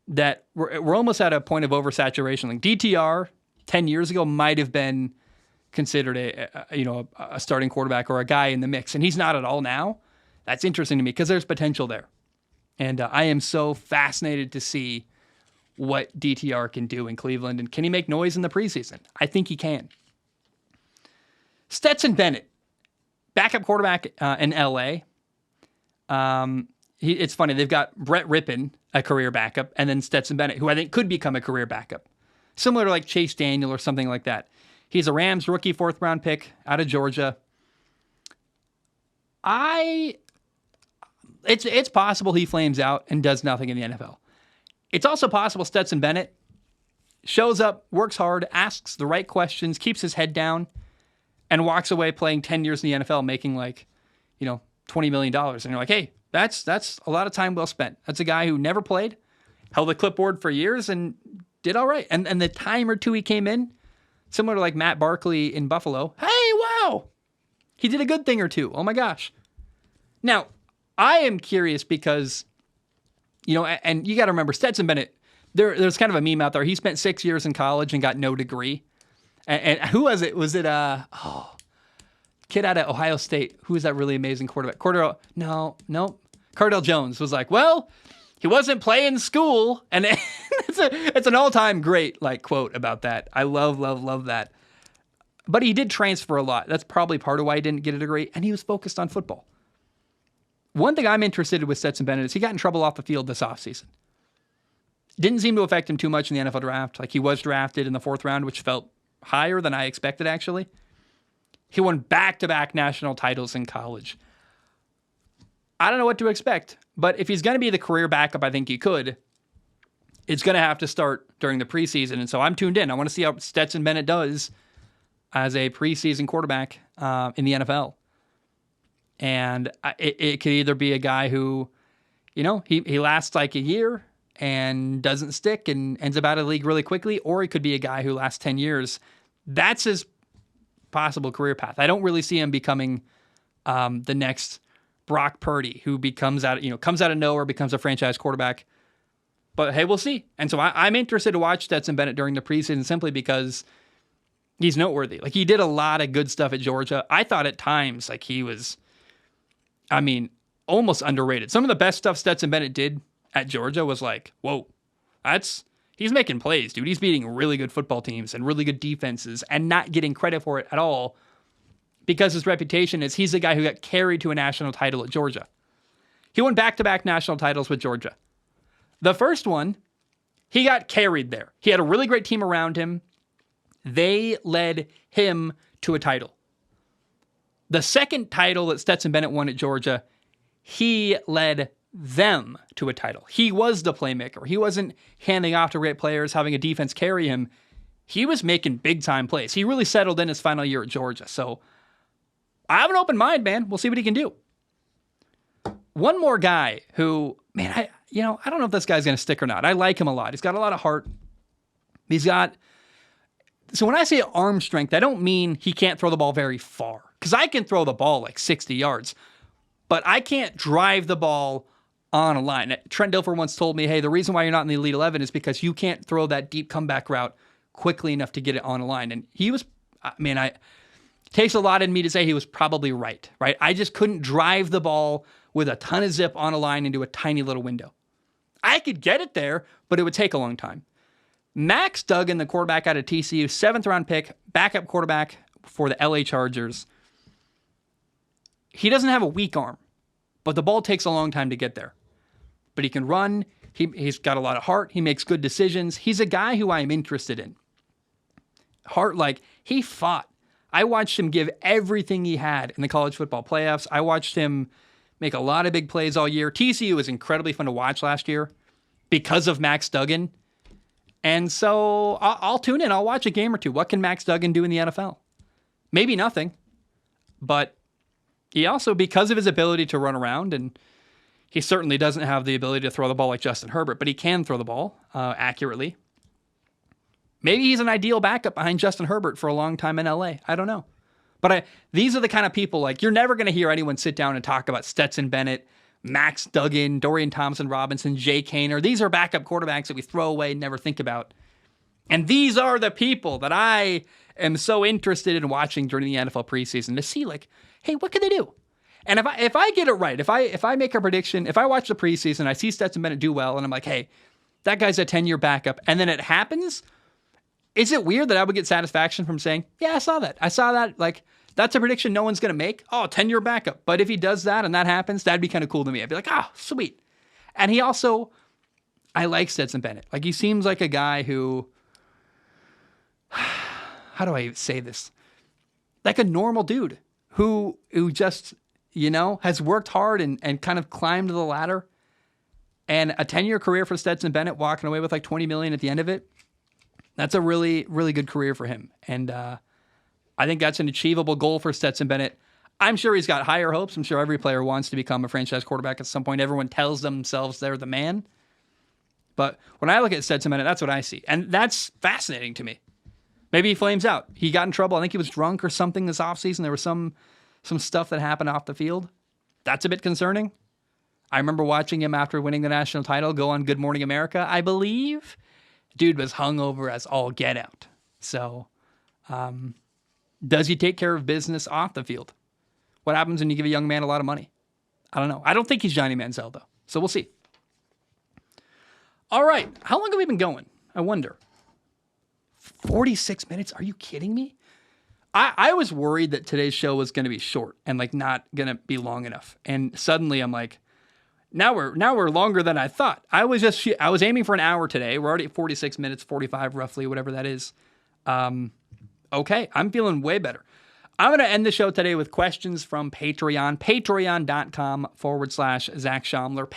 that we're almost at a point of oversaturation. DTR 10 years ago might have been considered a starting quarterback or a guy in the mix, and he's not at all now. That's interesting to me because there's potential there. And I am so fascinated to see what DTR can do in Cleveland, and can he make noise in the preseason? I think he can. Stetson Bennett, backup quarterback in LA. It's funny, they've got Brett Rippon, a career backup, and then Stetson Bennett, who I think could become a career backup. Similar to like Chase Daniel or something like that. He's a Rams rookie 4th round pick out of Georgia. It's possible he flames out and does nothing in the NFL. It's also possible Stetson Bennett shows up, works hard, asks the right questions, keeps his head down, and walks away playing 10 years in the NFL, making like, $20 million. And you're like, hey, that's a lot of time well spent. That's a guy who never played, held a clipboard for years, and did all right. And the time or two he came in, similar to like Matt Barkley in Buffalo, hey, wow, he did a good thing or two. Oh my gosh. Now, I am curious because, and you got to remember, Stetson Bennett, there's kind of a meme out there. He spent 6 years in college and got no degree. And who was it? Was it kid out of Ohio State? Who was that really amazing quarterback? Cardell Jones was like, well, he wasn't playing school. And it's an all-time great quote about that. I love that. But he did transfer a lot. That's probably part of why he didn't get a degree. And he was focused on football. One thing I'm interested in with Stetson Bennett is he got in trouble off the field this offseason. Didn't seem to affect him too much in the NFL draft. He was drafted in the 4th round, which felt higher than I expected, actually. He won back-to-back national titles in college. I don't know what to expect, but if he's going to be the career backup, I think he could. It's going to have to start during the preseason, and so I'm tuned in. I want to see how Stetson Bennett does as a preseason quarterback in the NFL. And it could either be a guy who, he lasts like a year and doesn't stick and ends up out of the league really quickly, or it could be a guy who lasts 10 years. That's his possible career path. I don't really see him becoming the next Brock Purdy, who comes out of nowhere, becomes a franchise quarterback. But hey, we'll see. And so I'm interested to watch Stetson Bennett during the preseason simply because he's noteworthy. He did a lot of good stuff at Georgia. I thought at times he was, almost underrated. Some of the best stuff Stetson Bennett did at Georgia was whoa, he's making plays, dude. He's beating really good football teams and really good defenses and not getting credit for it at all because his reputation is he's the guy who got carried to a national title at Georgia. He won back-to-back national titles with Georgia. The first one, he got carried there. He had a really great team around him. They led him to a title. The second title that Stetson Bennett won at Georgia, he led them to a title. He was the playmaker. He wasn't handing off to great players, having a defense carry him. He was making big-time plays. He really settled in his final year at Georgia. So I have an open mind, man. We'll see what he can do. One more guy who, man, I don't know if this guy's going to stick or not. I like him a lot. He's got a lot of heart. So when I say arm strength, I don't mean he can't throw the ball very far. Because I can throw the ball 60 yards. But I can't drive the ball on a line. Trent Dilfer once told me, hey, the reason why you're not in the Elite 11 is because you can't throw that deep comeback route quickly enough to get it on a line. And he was, it takes a lot in me to say he was probably right? I just couldn't drive the ball with a ton of zip on a line into a tiny little window. I could get it there, but it would take a long time. Max Duggan, the quarterback out of TCU, 7th round pick, backup quarterback for the LA Chargers. He doesn't have a weak arm, but the ball takes a long time to get there. But he can run. He's got a lot of heart. He makes good decisions. He's a guy who I am interested in. Heart, he fought. I watched him give everything he had in the college football playoffs. I watched him make a lot of big plays all year. TCU was incredibly fun to watch last year because of Max Duggan. And so I'll tune in. I'll watch a game or two. What can Max Duggan do in the NFL? Maybe nothing. But he also, because of his ability to run around, and he certainly doesn't have the ability to throw the ball like Justin Herbert, but he can throw the ball accurately. Maybe he's an ideal backup behind Justin Herbert for a long time in LA. I don't know. But these are the kind of people, you're never going to hear anyone sit down and talk about Stetson Bennett, Max Duggan, Dorian Thompson-Robinson, Jay Kaner. These are backup quarterbacks that we throw away and never think about. And these are the people that I am so interested in watching during the NFL preseason to see, like, hey, what can they do? And if I get it right, if I make a prediction, if I watch the preseason, I see Stetson Bennett do well, and I'm like, hey, that guy's a 10-year backup, and then it happens, is it weird that I would get satisfaction from saying, yeah, I saw that, like, that's a prediction no one's going to make? Oh, 10-year backup. But if he does that and that happens, that'd be kind of cool to me. I'd be like, sweet. And he also, I like Stetson Bennett. Like, he seems like a guy who, how do I say this? Like a normal dude who just, has worked hard and kind of climbed the ladder. And a 10-year career for Stetson Bennett, walking away with like $20 million at the end of it, that's a really, really good career for him. And I think that's an achievable goal for Stetson Bennett. I'm sure he's got higher hopes. I'm sure every player wants to become a franchise quarterback at some point. Everyone tells themselves they're the man. But when I look at Stetson Bennett, that's what I see. And that's fascinating to me. Maybe he flames out. He got in trouble. I think he was drunk or something this offseason. There was some stuff that happened off the field. That's a bit concerning. I remember watching him after winning the national title go on Good Morning America, I believe. Dude was hungover as all get out. So, does he take care of business off the field? What happens when you give a young man a lot of money? I don't know. I don't think he's Johnny Manziel, though. So we'll see. All right. How long have we been going? I wonder. 46 minutes? Are you kidding me? I was worried that today's show was going to be short and like not going to be long enough. And suddenly I'm like, now we're longer than I thought. I was aiming for an hour today. We're already at 46 minutes, 45 roughly, whatever that is. Okay, I'm feeling way better. I'm going to end the show today with questions from Patreon. Patreon.com/Zach Schaumler.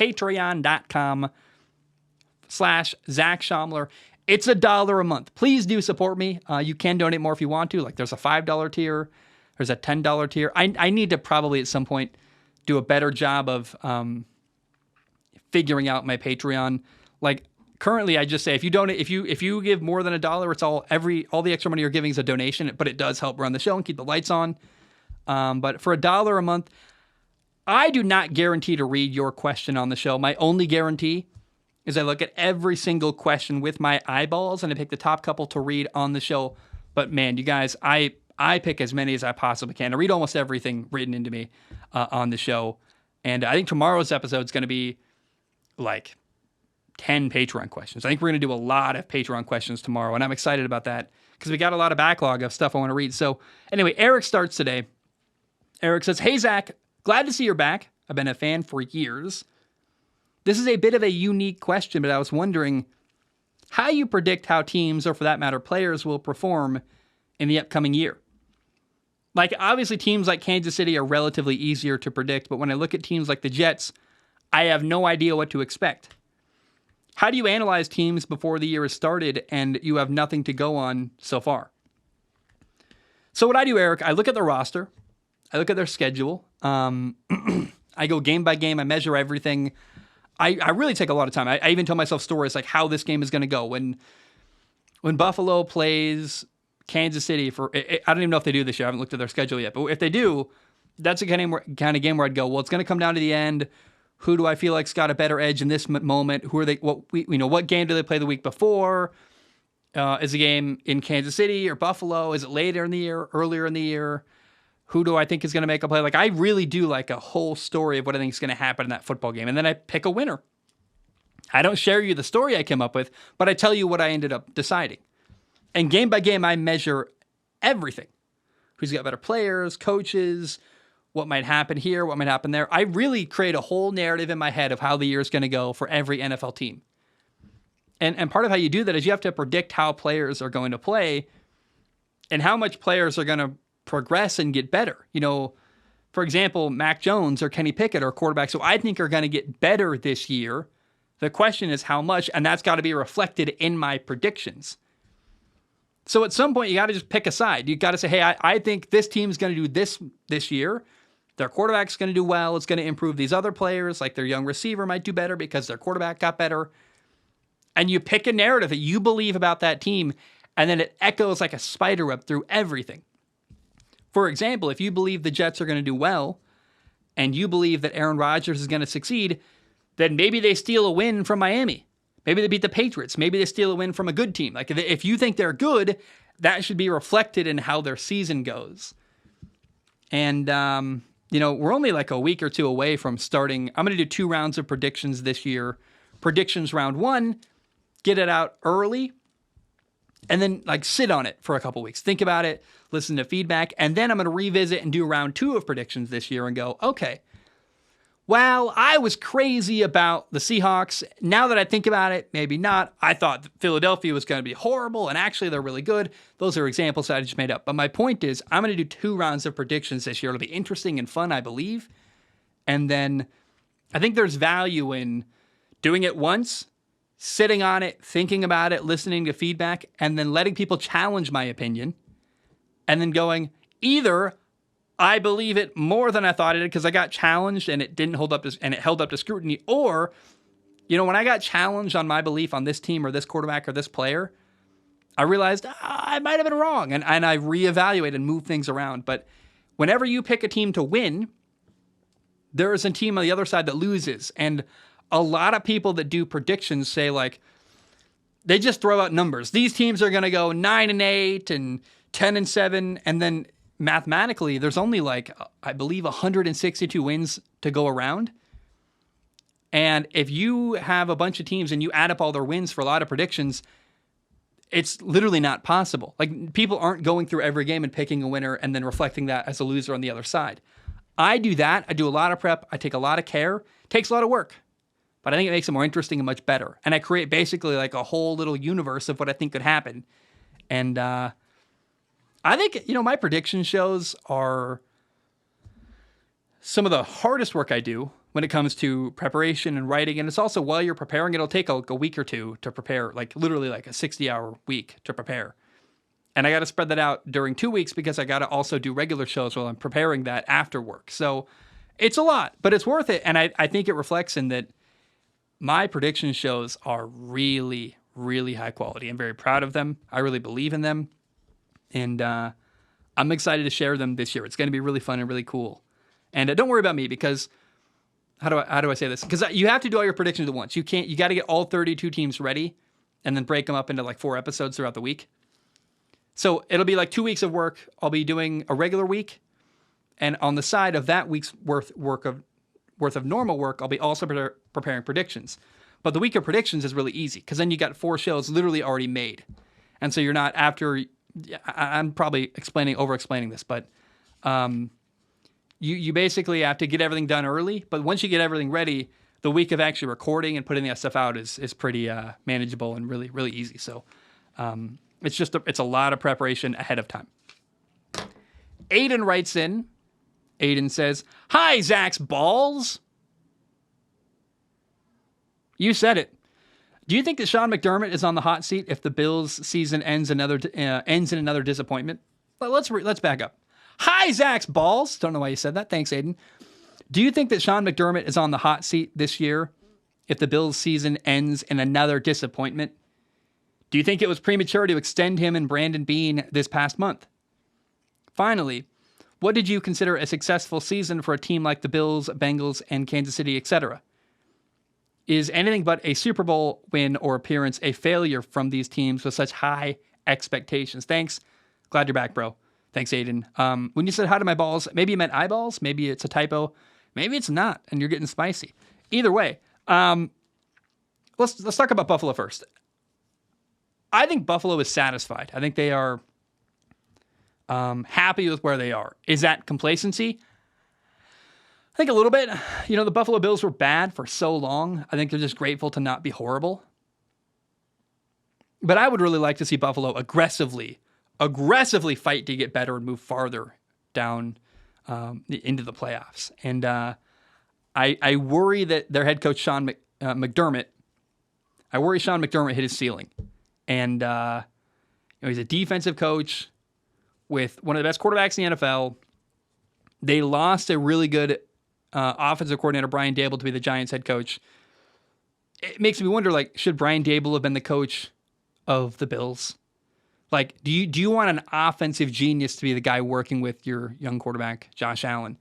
Patreon.com/Zach Schaumler. It's $1 a month. Please do support me. You can donate more if you want to. Like, there's a $5 tier. There's a $10 tier. I need to probably at some point do a better job of figuring out my Patreon. Like, currently I just say if you donate, if you give more than $1, it's all the extra money you're giving is a donation, but it does help run the show and keep the lights on. But for $1 a month, I do not guarantee to read your question on the show. My only guarantee is I look at every single question with my eyeballs and I pick the top couple to read on the show. But man, you guys, I pick as many as I possibly can. I read almost everything written into me on the show. And I think tomorrow's episode is going to be like 10 Patreon questions. I think we're going to do a lot of Patreon questions tomorrow, and I'm excited about that because we got a lot of backlog of stuff I want to read. So anyway, Erik starts today. Erik says, "Hey, Zach, glad to see you're back. I've been a fan for years. This is a bit of a unique question, but I was wondering how you predict how teams, or for that matter, players, will perform in the upcoming year. Like, obviously, teams like Kansas City are relatively easier to predict, but when I look at teams like the Jets, I have no idea what to expect. How do you analyze teams before the year has started and you have nothing to go on so far?" So what I do, Erik, I look at the roster. I look at their schedule. I go game by game. I measure everything. I really take a lot of time. I even tell myself stories like how this game is going to go. When Buffalo plays Kansas City I don't even know if they do this year. I haven't looked at their schedule yet. But if they do, that's the kind of game where I'd go, well, it's going to come down to the end. Who do I feel like's got a better edge in this moment? Who are they? What game do they play the week before? Is the game in Kansas City or Buffalo? Is it later in the year, earlier in the year? Who do I think is going to make a play? Like, I really do like a whole story of what I think is going to happen in that football game. And then I pick a winner. I don't share you the story I came up with, but I tell you what I ended up deciding. And game by game, I measure everything. Who's got better players, coaches, what might happen here, what might happen there. I really create a whole narrative in my head of how the year is going to go for every NFL team. And part of how you do that is you have to predict how players are going to play and how much players are going to progress and get better. For example, Mac Jones or Kenny Pickett are quarterbacks who I think are going to get better this year. The question is how much, and that's got to be reflected in my predictions. So at some point, you got to just pick a side. You got to say, hey, I think this team's going to do this year. Their quarterback's going to do well. It's going to improve these other players, like their young receiver might do better because their quarterback got better. And you pick a narrative that you believe about that team, and then it echoes like a spider web through everything. For example, if you believe the Jets are going to do well, and you believe that Aaron Rodgers is going to succeed, then maybe they steal a win from Miami. Maybe they beat the Patriots. Maybe they steal a win from a good team. Like if you think they're good, that should be reflected in how their season goes. And, we're only like a week or two away from starting. I'm going to do 2 rounds of predictions this year. Predictions round 1, get it out early, and then like sit on it for a couple weeks. Think about it, listen to feedback, and then I'm going to revisit and do round 2 of predictions this year and go, okay, well, I was crazy about the Seahawks. Now that I think about it, maybe not. I thought Philadelphia was going to be horrible, and actually they're really good. Those are examples that I just made up. But my point is, I'm going to do 2 rounds of predictions this year. It'll be interesting and fun, I believe. And then I think there's value in doing it once, sitting on it, thinking about it, listening to feedback, and then letting people challenge my opinion, and then going, either I believe it more than I thought it did because I got challenged and it didn't hold up to, and it held up to scrutiny. Or, when I got challenged on my belief on this team or this quarterback or this player, I realized I might have been wrong, and I reevaluate and move things around. But whenever you pick a team to win, there is a team on the other side that loses. And a lot of people that do predictions say like, they just throw out numbers. These teams are going to go 9-8 and 10-7, and then mathematically, there's only like, I believe, 162 wins to go around. And if you have a bunch of teams and you add up all their wins for a lot of predictions, it's literally not possible. Like, people aren't going through every game and picking a winner and then reflecting that as a loser on the other side. I do that. I do a lot of prep. I take a lot of care. It takes a lot of work. But I think it makes it more interesting and much better. And I create basically like a whole little universe of what I think could happen. And, I think, my prediction shows are some of the hardest work I do when it comes to preparation and writing. And it's also, while you're preparing, it'll take a week or two to prepare, like literally like a 60-hour week to prepare. And I got to spread that out during 2 weeks because I got to also do regular shows while I'm preparing that after work. So it's a lot, but it's worth it. And I think it reflects in that my prediction shows are really, really high quality. I'm very proud of them. I really believe in them. And I'm excited to share them this year. It's going to be really fun and really cool. And don't worry about me because how do I say this? Because you have to do all your predictions at once. You got to get all 32 teams ready and then break them up into like 4 episodes throughout the week. So it'll be like 2 weeks of work. I'll be doing a regular week, and on the side of that week's worth of normal work, I'll be also preparing predictions. But the week of predictions is really easy because then you got 4 shows literally already made, and so you're not after. I'm probably over-explaining this, but you basically have to get everything done early. But once you get everything ready, the week of actually recording and putting that stuff out is pretty manageable and really, really easy. So it's a lot of preparation ahead of time. Aidan writes in. Aidan says, "Hi, Zach's balls." You said it. Do you think that Sean McDermott is on the hot seat if the Bills' season ends in another disappointment? Well, let's back up. Hi, Zach's balls. Don't know why you said that. Thanks, Aidan. Do you think that Sean McDermott is on the hot seat this year if the Bills' season ends in another disappointment? Do you think it was premature to extend him and Brandon Beane this past month? Finally, what did you consider a successful season for a team like the Bills, Bengals, and Kansas City, etc.? Is anything but a Super Bowl win or appearance a failure from these teams with such high expectations? Thanks. Glad you're back, bro. Thanks, Aidan. When you said hi to my balls, maybe you meant eyeballs. Maybe it's a typo. Maybe it's not, and you're getting spicy. Either way, let's talk about Buffalo first. I think Buffalo is satisfied. I think they are happy with where they are. Is that complacency? I think a little bit. The Buffalo Bills were bad for so long. I think they're just grateful to not be horrible. But I would really like to see Buffalo aggressively fight to get better and move farther down into the playoffs. And I worry that their head coach, Sean McDermott, hit his ceiling. And he's a defensive coach with one of the best quarterbacks in the NFL. They lost a really good offensive coordinator, Brian Daboll, to be the Giants head coach. It makes me wonder, should Brian Daboll have been the coach of the Bills? Do you want an offensive genius to be the guy working with your young quarterback, Josh Allen?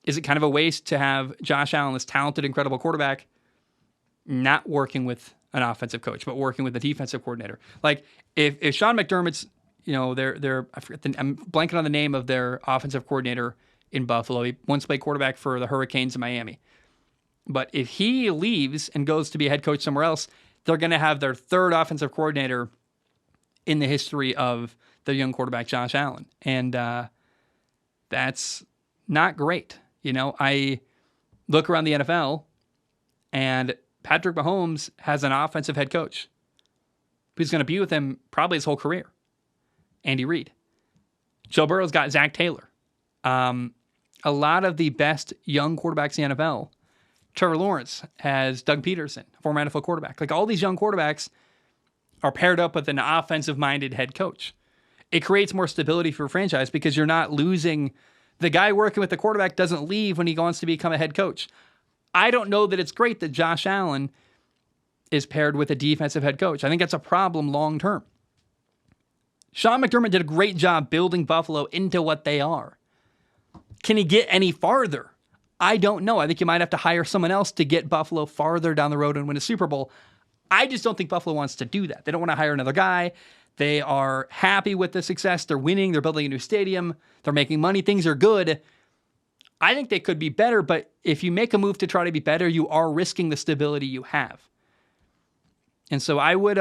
Is it kind of a waste to have Josh Allen, this talented, incredible quarterback, not working with an offensive coach, but working with the defensive coordinator. Like if Sean McDermott's, I'm blanking on the name of their offensive coordinator in Buffalo. He once played quarterback for the Hurricanes in Miami. But if he leaves and goes to be a head coach somewhere else, they're going to have their third offensive coordinator in the history of their young quarterback, Josh Allen. And that's not great. I look around the NFL, and Patrick Mahomes has an offensive head coach who's going to be with him probably his whole career, Andy Reid. Joe Burrow's got Zach Taylor. A lot of the best young quarterbacks in the NFL, Trevor Lawrence has Doug Peterson, former NFL quarterback. Like all these young quarterbacks are paired up with an offensive-minded head coach. It creates more stability for a franchise because you're not losing. The guy working with the quarterback doesn't leave when he wants to become a head coach. I don't know that it's great that Josh Allen is paired with a defensive head coach. I think that's a problem long term. Sean McDermott did a great job building Buffalo into what they are. Can he get any farther? I don't know. I think you might have to hire someone else to get Buffalo farther down the road and win a Super Bowl. I just don't think Buffalo wants to do that. They don't want to hire another guy. They are happy with the success. They're winning. They're building a new stadium. They're making money. Things are good. I think they could be better, but if you make a move to try to be better, you are risking the stability you have. And so I would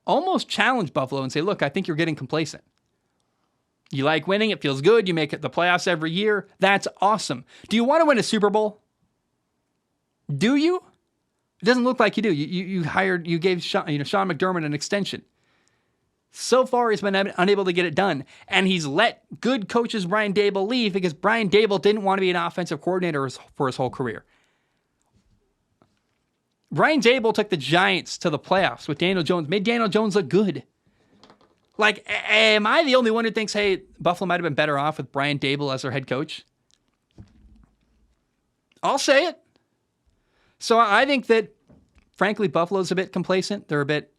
almost challenge Buffalo and say, look, I think you're getting complacent. You like winning. It feels good. You make it the playoffs every year. That's awesome. Do you want to win a Super Bowl? Do you? It doesn't look like you do. You gave Sean McDermott an extension. So far, he's been unable to get it done. And he's let good coaches Brian Daboll leave because Brian Daboll didn't want to be an offensive coordinator for his whole career. Brian Daboll took the Giants to the playoffs with Daniel Jones, made Daniel Jones look good. Like, am I the only one who thinks, hey, Buffalo might have been better off with Brian Daboll as their head coach? I'll say it. So I think that, frankly, Buffalo's a bit complacent. They're a bit,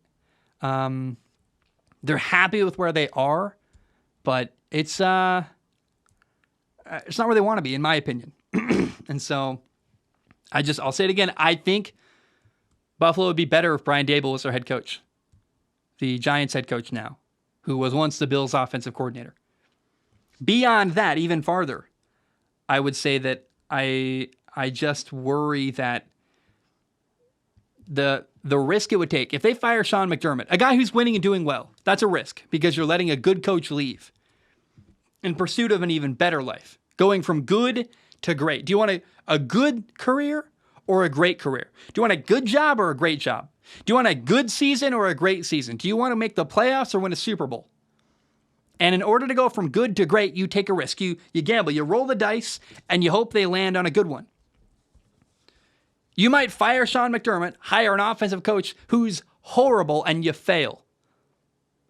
they're happy with where they are, but it's not where they want to be, in my opinion. And so I'll say it again. I think Buffalo would be better if Brian Daboll was their head coach, the Giants head coach now, who was once the Bills offensive coordinator. Beyond that, even farther, I would say that I just worry that the risk it would take, if they fire Sean McDermott, a guy who's winning and doing well, that's a risk because you're letting a good coach leave in pursuit of an even better life, going from good to great. Do you want a good career or a great career? Do you want a good job or a great job? Do you want a good season or a great season? Do you want to make the playoffs or win a Super Bowl? And in order to go from good to great, you take a risk. You gamble. You roll the dice, and you hope they land on a good one. You might fire Sean McDermott, hire an offensive coach who's horrible, and you fail.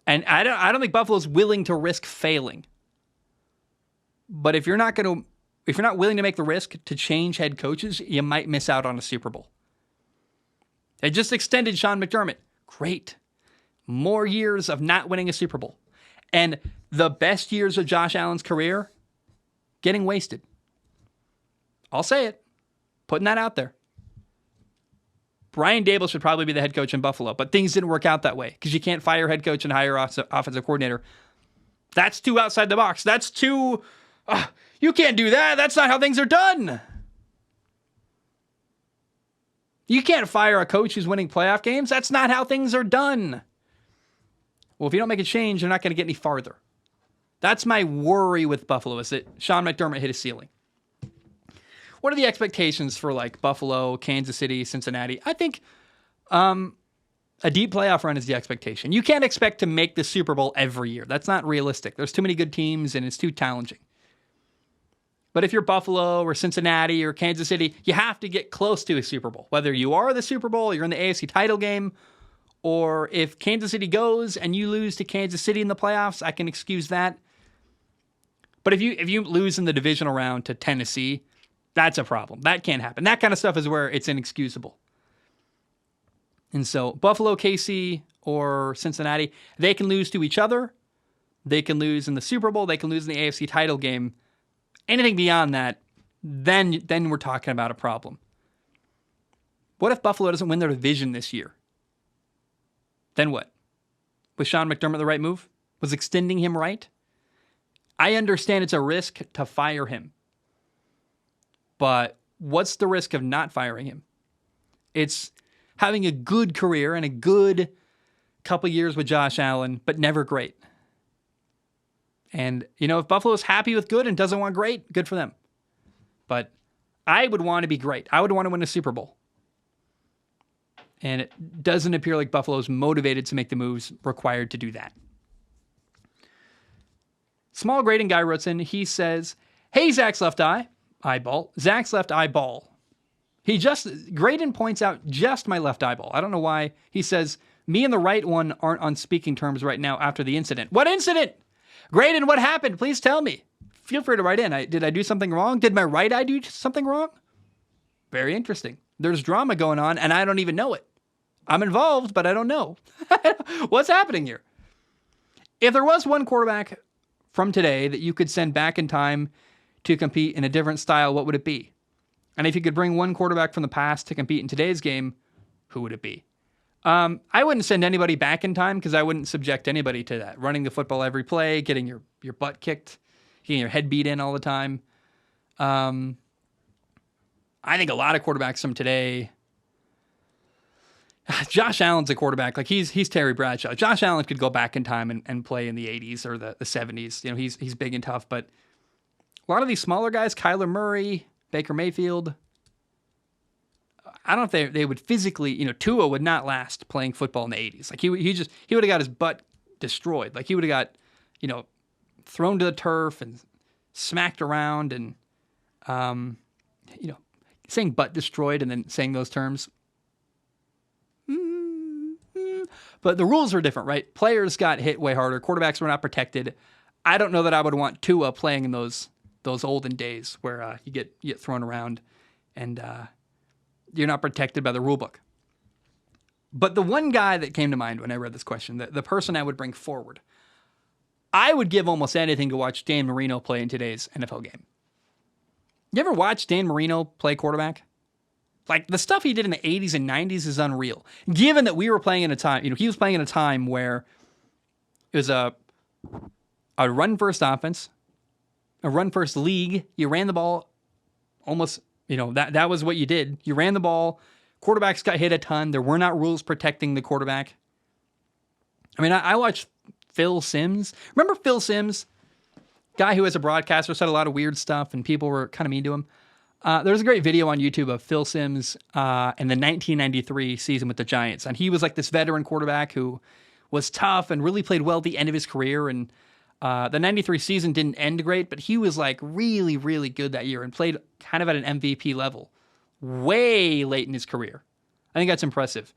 And I don't think Buffalo's willing to risk failing. But if you're not willing to make the risk to change head coaches, you might miss out on a Super Bowl. They just extended Sean McDermott. Great. More years of not winning a Super Bowl. And the best years of Josh Allen's career getting wasted. I'll say it. Putting that out there. Brian Daboll should probably be the head coach in Buffalo, but things didn't work out that way because you can't fire head coach and hire offensive coordinator. That's too outside the box. That's too... you can't do that. That's not how things are done. You can't fire a coach who's winning playoff games. That's not how things are done. Well, if you don't make a change, you're not going to get any farther. That's my worry with Buffalo, is that Sean McDermott hit a ceiling. What are the expectations for like Buffalo, Kansas City, Cincinnati? I think a deep playoff run is the expectation. You can't expect to make the Super Bowl every year. That's not realistic. There's too many good teams and it's too challenging. But if you're Buffalo or Cincinnati or Kansas City, you have to get close to a Super Bowl. Whether you are the Super Bowl, you're in the AFC title game, or if Kansas City goes and you lose to Kansas City in the playoffs, I can excuse that. But if you lose in the divisional round to Tennessee, that's a problem. That can't happen. That kind of stuff is where it's inexcusable. And so Buffalo, KC, or Cincinnati, they can lose to each other. They can lose in the Super Bowl. They can lose in the AFC title game. Anything beyond that, then we're talking about a problem. What if Buffalo doesn't win their division this year? Then what? Was Sean McDermott the right move? Was extending him right? I understand it's a risk to fire him. But what's the risk of not firing him? It's having a good career and a good couple years with Josh Allen, but never great. And, if Buffalo's happy with good and doesn't want great, good for them. But I would want to be great. I would want to win a Super Bowl. And it doesn't appear like Buffalo's motivated to make the moves required to do that. SmallGraydonGuy wrote in, he says, hey, Zach's left eye, eyeball. Zach's left eyeball. Graydon points out just my left eyeball. I don't know why. He says, me and the right one aren't on speaking terms right now after the incident. What incident? Graydon, what happened? Please tell me. Feel free to write in. Did I do something wrong? Did my right eye do something wrong? Very interesting. There's drama going on, and I don't even know it. I'm involved, but I don't know. What's happening here? If there was one quarterback from today that you could send back in time to compete in a different style, what would it be? And if you could bring one quarterback from the past to compete in today's game, who would it be? I wouldn't send anybody back in time because I wouldn't subject anybody to that. Running the football every play, getting your butt kicked, getting your head beat in all the time. I think a lot of quarterbacks from today... Josh Allen's a quarterback. Like he's Terry Bradshaw. Josh Allen could go back in time and play in the 80s or the 70s. He's big and tough, but a lot of these smaller guys, Kyler Murray, Baker Mayfield, I don't know if they would physically, Tua would not last playing football in the 80s. Like he would have got his butt destroyed. Like he would have got, thrown to the turf and smacked around and, saying butt destroyed and then saying those terms. But the rules were different, right? Players got hit way harder. Quarterbacks were not protected. I don't know that I would want Tua playing in those olden days where you get thrown around and you're not protected by the rule book. But the one guy that came to mind when I read this question, the person I would bring forward, I would give almost anything to watch Dan Marino play in today's NFL game. You ever watch Dan Marino play quarterback? Like, the stuff he did in the 80s and 90s is unreal. Given that we were playing in a time, he was playing in a time where it was a run-first offense, a run-first league. You ran the ball almost, that was what you did. You ran the ball. Quarterbacks got hit a ton. There were not rules protecting the quarterback. I mean, I watched Phil Simms. Remember Phil Simms? Guy who, as a broadcaster, said a lot of weird stuff, and people were kind of mean to him. There's a great video on YouTube of Phil Simms in the 1993 season with the Giants. And he was like this veteran quarterback who was tough and really played well at the end of his career. And the 93 season didn't end great, but he was like really, really good that year and played kind of at an MVP level way late in his career. I think that's impressive.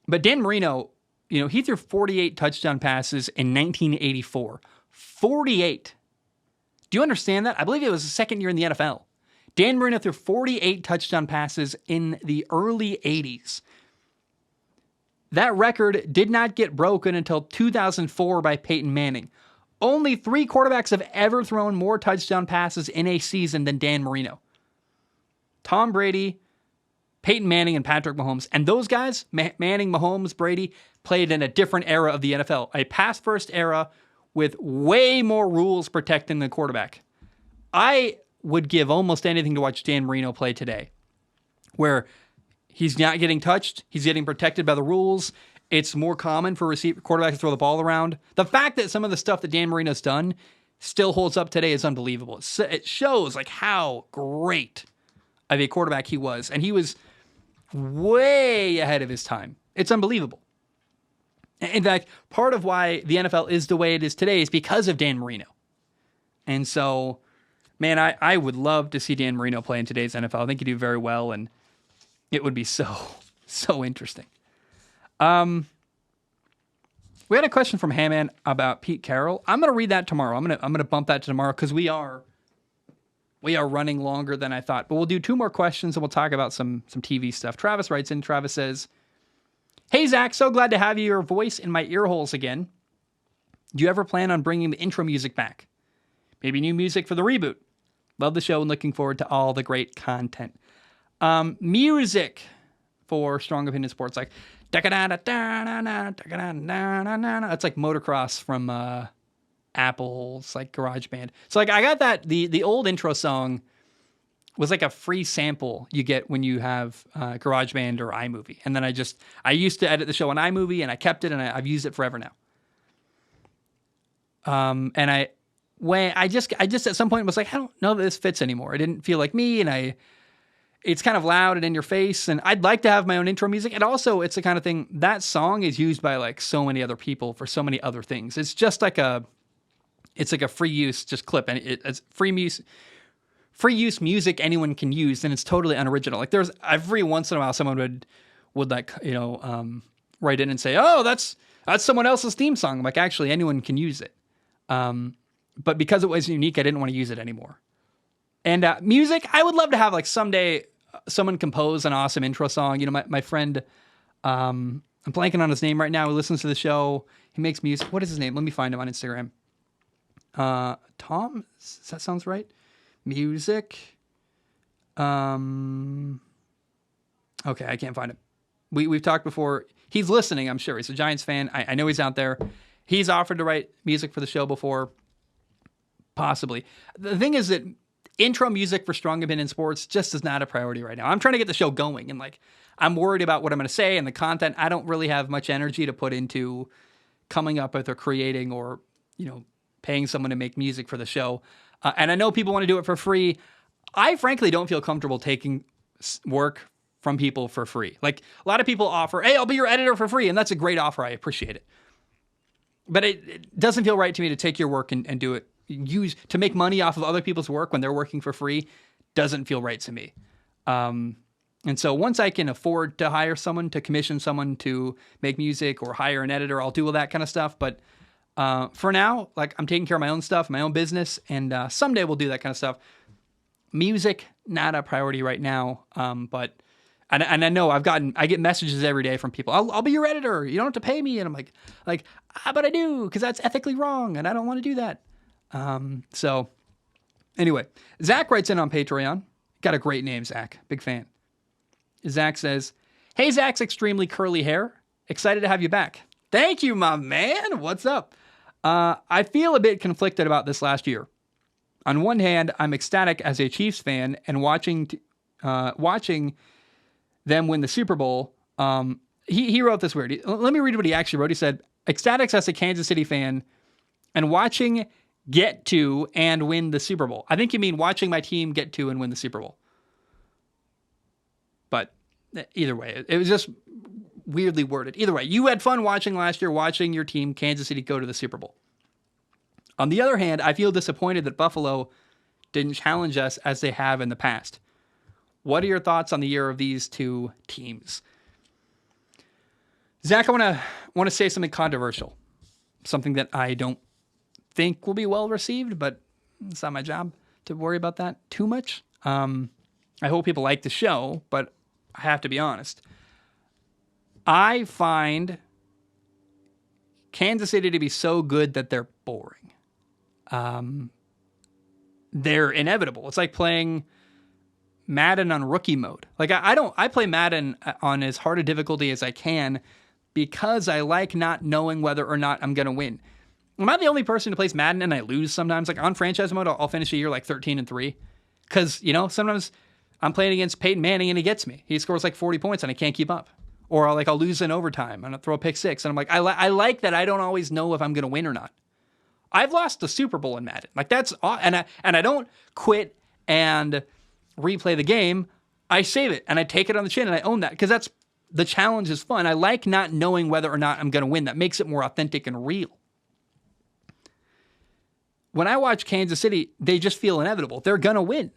But Dan Marino, he threw 48 touchdown passes in 1984. 48. Do you understand that? I believe it was his second year in the NFL. Dan Marino threw 48 touchdown passes in the early 80s. That record did not get broken until 2004 by Peyton Manning. Only 3 quarterbacks have ever thrown more touchdown passes in a season than Dan Marino. Tom Brady, Peyton Manning, and Patrick Mahomes. And those guys, Manning, Mahomes, Brady, played in a different era of the NFL. A pass-first era with way more rules protecting the quarterback. I would give almost anything to watch Dan Marino play today, where he's not getting touched, he's getting protected by the rules. It's more common for quarterbacks to throw the ball around. The fact that some of the stuff that Dan Marino's done still holds up today is unbelievable. It shows like how great of a quarterback he was, and he was way ahead of his time. It's unbelievable. In fact, part of why the NFL is the way it is today is because of Dan Marino. And so, man, I would love to see Dan Marino play in today's NFL. I think he'd do very well, and it would be so interesting. We had a question from Hammond about Pete Carroll. I'm going to read that tomorrow. I'm going to bump that to tomorrow because we are running longer than I thought. But we'll do 2 more questions and we'll talk about some TV stuff. Travis writes in. Travis says, "Hey Zach, so glad to have your voice in my ear holes again. Do you ever plan on bringing the intro music back? Maybe new music for the reboot. Love the show and looking forward to all the great content." Music for Strong Opinion Sports. Like, It's like motocross from Apple's like GarageBand. So like I got that the old intro song was like a free sample you get when you have GarageBand or iMovie. And then I used to edit the show on iMovie and I kept it and I've used it forever now. And I just at some point was like, I don't know that this fits anymore. It didn't feel like me, and it's kind of loud and in your face, and I'd like to have my own intro music. And also it's the kind of thing, that song is used by like so many other people for so many other things. It's just like it's like a free use just clip, and it's free use music anyone can use, and it's totally unoriginal. Like there's every once in a while someone would like, write in and say, oh, that's someone else's theme song. I'm like, actually anyone can use it. But because it was unique, I didn't want to use it anymore. And music, I would love to have like someday someone compose an awesome intro song. My friend, I'm blanking on his name right now. He listens to the show. He makes music. What is his name? Let me find him on Instagram. Tom? Does that sounds right? Music. Okay, I can't find him. We've talked before. He's listening, I'm sure. He's a Giants fan. I know he's out there. He's offered to write music for the show before. Possibly. The thing is that intro music for Strong Opinion Sports just is not a priority right now. I'm trying to get the show going, and like I'm worried about what I'm going to say and the content. I don't really have much energy to put into coming up with or creating or, paying someone to make music for the show. And I know people want to do it for free. I frankly don't feel comfortable taking work from people for free. Like a lot of people offer, hey, I'll be your editor for free. And that's a great offer. I appreciate it. But it doesn't feel right to me to take your work and do it. To make money off of other people's work when they're working for free doesn't feel right to me. And so once I can afford to hire someone, to commission someone to make music or hire an editor, I'll do all that kind of stuff. But for now, like I'm taking care of my own stuff, my own business, and someday we'll do that kind of stuff. Music, not a priority right now. But I know I get messages every day from people. I'll be your editor. You don't have to pay me. And I'm like, but I do, because that's ethically wrong, and I don't want to do that. So anyway, Zach writes in on Patreon. Got a great name, Zach. Big fan. Zach says, hey, Zach's extremely curly hair. Excited to have you back. Thank you, my man. What's up? I feel a bit conflicted about this last year. On one hand, I'm ecstatic as a Chiefs fan and watching them win the Super Bowl. He wrote this weird. Let me read what he actually wrote. He said, ecstatic as a Kansas City fan and watching get to and win the Super Bowl. I think you mean watching my team get to and win the Super Bowl. But either way, it was just weirdly worded. Either way, you had fun watching last year, watching your team, Kansas City, go to the Super Bowl. On the other hand, I feel disappointed that Buffalo didn't challenge us as they have in the past. What are your thoughts on the year of these two teams? Zach, I want to say something controversial. Something that I don't think will be well received, but it's not my job to worry about that too much. I hope people like the show, but I have to be honest. I find Kansas City to be so good that they're boring. They're inevitable. It's like playing Madden on rookie mode. Like I play Madden on as hard a difficulty as I can because I like not knowing whether or not I'm going to win. Am I the only person who plays Madden and I lose sometimes? Like on franchise mode, I'll finish a year like 13-3. Because, sometimes I'm playing against Peyton Manning and he gets me. He scores like 40 points and I can't keep up. Or I'll lose in overtime and I'll throw a pick six. And I'm like, I like that I don't always know if I'm going to win or not. I've lost the Super Bowl in Madden. Like that's, and I don't quit and replay the game. I save it and I take it on the chin and I own that because that's, the challenge is fun. I like not knowing whether or not I'm going to win. That makes it more authentic and real. When I watch Kansas City, they just feel inevitable. They're going to win.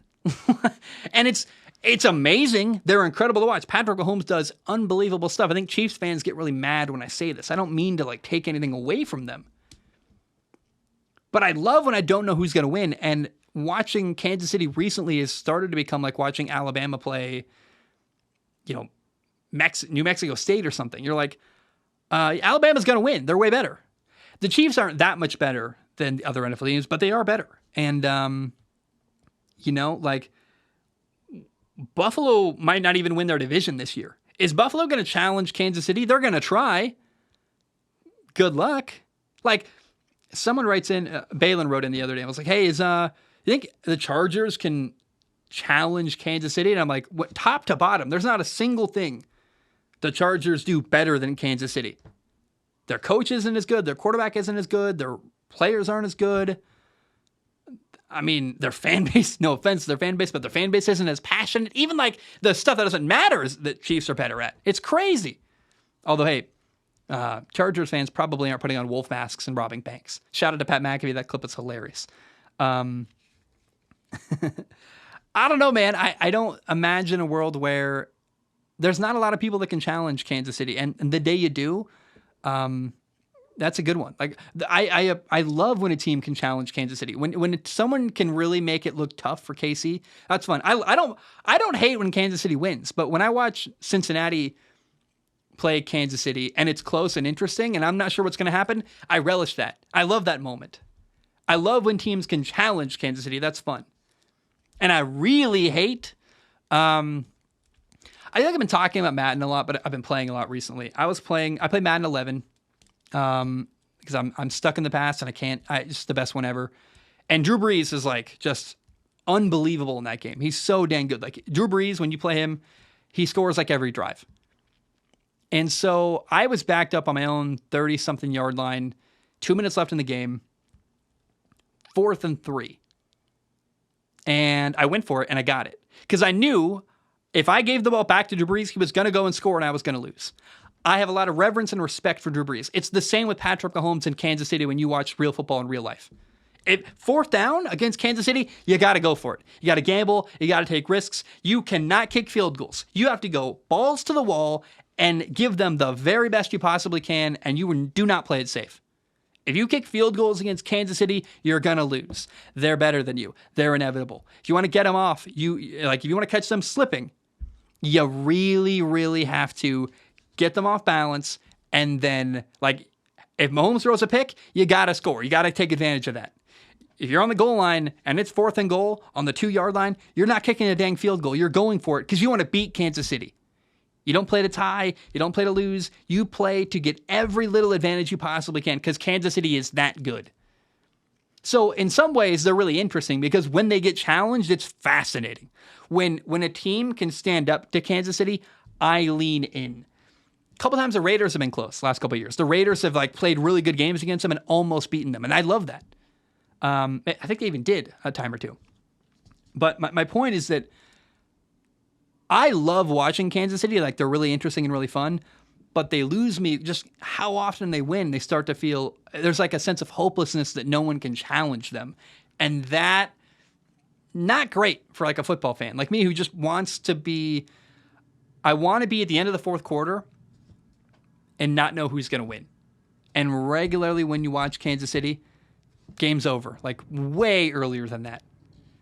And it's amazing. They're incredible to watch. Patrick Mahomes does unbelievable stuff. I think Chiefs fans get really mad when I say this. I don't mean to take anything away from them. But I love when I don't know who's going to win. And watching Kansas City recently has started to become like watching Alabama play, New Mexico State or something. You're like, Alabama's going to win. They're way better. The Chiefs aren't that much better than the other NFL teams, but they are better. And, Buffalo might not even win their division this year. Is Buffalo going to challenge Kansas City? They're going to try. Good luck. Like, someone writes in, Balin wrote in the other day, I was like, hey, you think the Chargers can challenge Kansas City? And I'm like, what, top to bottom, there's not a single thing the Chargers do better than Kansas City. Their coach isn't as good. Their quarterback isn't as good. Their players aren't as good. I mean, their fan base, no offense to their fan base, but their fan base isn't as passionate. Even like the stuff that doesn't matter is that Chiefs are better at. It's crazy. Although, hey, Chargers fans probably aren't putting on wolf masks and robbing banks. Shout out to Pat McAfee. That clip is hilarious. I don't know, man. I don't imagine a world where there's not a lot of people that can challenge Kansas City. And the day you do, that's a good one. Like I love when a team can challenge Kansas City. When someone can really make it look tough for KC, that's fun. I don't hate when Kansas City wins, but when I watch Cincinnati play Kansas City and it's close and interesting and I'm not sure what's going to happen, I relish that. I love that moment. I love when teams can challenge Kansas City. That's fun. And I really hate, I think I've been talking about Madden a lot, but I've been playing a lot recently. I played Madden 11 because I'm stuck in the past and it's the best one ever. And Drew Brees is like just unbelievable in that game. He's so dang good. Like Drew Brees, when you play him, he scores like every drive. And so I was backed up on my own 30-something yard line, 2 minutes left in the game, 4th and 3. And I went for it and I got it. Because I knew if I gave the ball back to Drew Brees, he was going to go and score and I was going to lose. I have a lot of reverence and respect for Drew Brees. It's the same with Patrick Mahomes in Kansas City when you watch real football in real life. If 4th down against Kansas City, you got to go for it. You got to gamble. You got to take risks. You cannot kick field goals. You have to go balls to the wall and give them the very best you possibly can, and you do not play it safe. If you kick field goals against Kansas City, you're going to lose. They're better than you. They're inevitable. If you want to get them off, if you want to catch them slipping, you really, really have to get them off balance, and then, like, if Mahomes throws a pick, you got to score. You got to take advantage of that. If you're on the goal line and it's 4th and goal on the 2-yard line, you're not kicking a dang field goal. You're going for it because you want to beat Kansas City. You don't play to tie. You don't play to lose. You play to get every little advantage you possibly can because Kansas City is that good. So in some ways, they're really interesting because when they get challenged, it's fascinating. When a team can stand up to Kansas City, I lean in. A couple times the Raiders have been close last couple of years. The Raiders have like played really good games against them and almost beaten them. And I love that. I think they even did a time or two. But my point is that I love watching Kansas City. Like, they're really interesting and really fun, but they lose me just how often they win. They start to feel there's like a sense of hopelessness that no one can challenge them. And that, not great for like a football fan like me who just wants to be, I want to be at the end of the 4th quarter and not know who's going to win. And regularly when you watch Kansas City, game's over, like way earlier than that.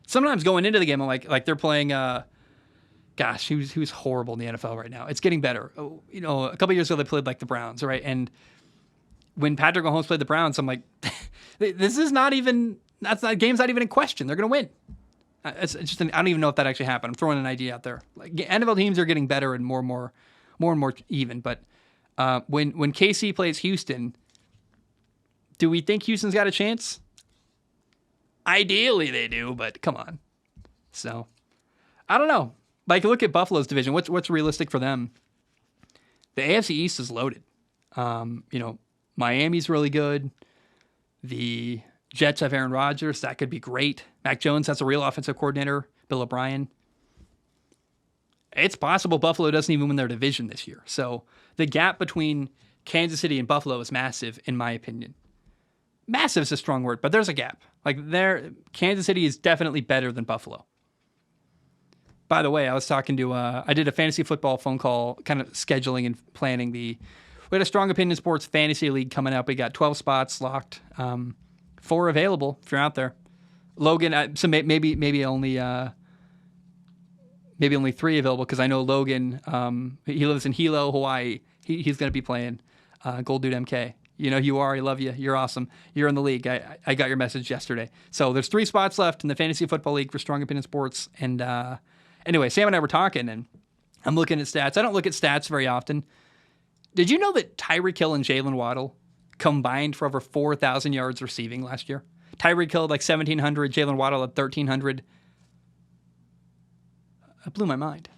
Sometimes going into the game, I'm like they're playing, gosh, who's horrible in the NFL right now. It's getting better. You know, a couple of years ago, they played like the Browns, right? And when Patrick Mahomes played the Browns, I'm like, this is not even, game's not even in question. They're going to win. It's just, I don't even know if that actually happened. I'm throwing an idea out there. Like, NFL teams are getting better and more and more even. But when KC plays Houston, do we think Houston's got a chance? Ideally they do, but come on. So, I don't know. Like, look at Buffalo's division. What's realistic for them? The AFC East is loaded. Miami's really good. The Jets have Aaron Rodgers. That could be great. Mac Jones has a real offensive coordinator, Bill O'Brien. It's possible Buffalo doesn't even win their division this year. So the gap between Kansas City and Buffalo is massive, in my opinion. Massive is a strong word, but there's a gap. Like, Kansas City is definitely better than Buffalo. By the way, I was talking to, I did a fantasy football phone call, kind of scheduling and planning we had a Strong Opinion Sports Fantasy League coming up. We got 12 spots locked, 4 available if you're out there. Logan, so maybe only 3 available because I know Logan, he lives in Hilo, Hawaii. He's going to be playing Gold Dude MK. You know who you are. I love you. You're awesome. You're in the league. I got your message yesterday. So there's 3 spots left in the Fantasy Football League for Strong Opinion Sports. And anyway, Sam and I were talking, and I'm looking at stats. I don't look at stats very often. Did you know that Tyreek Hill and Jalen Waddle combined for over 4,000 yards receiving last year? Tyreek Hill had like 1,700, Jalen Waddle at 1,300. That blew my mind.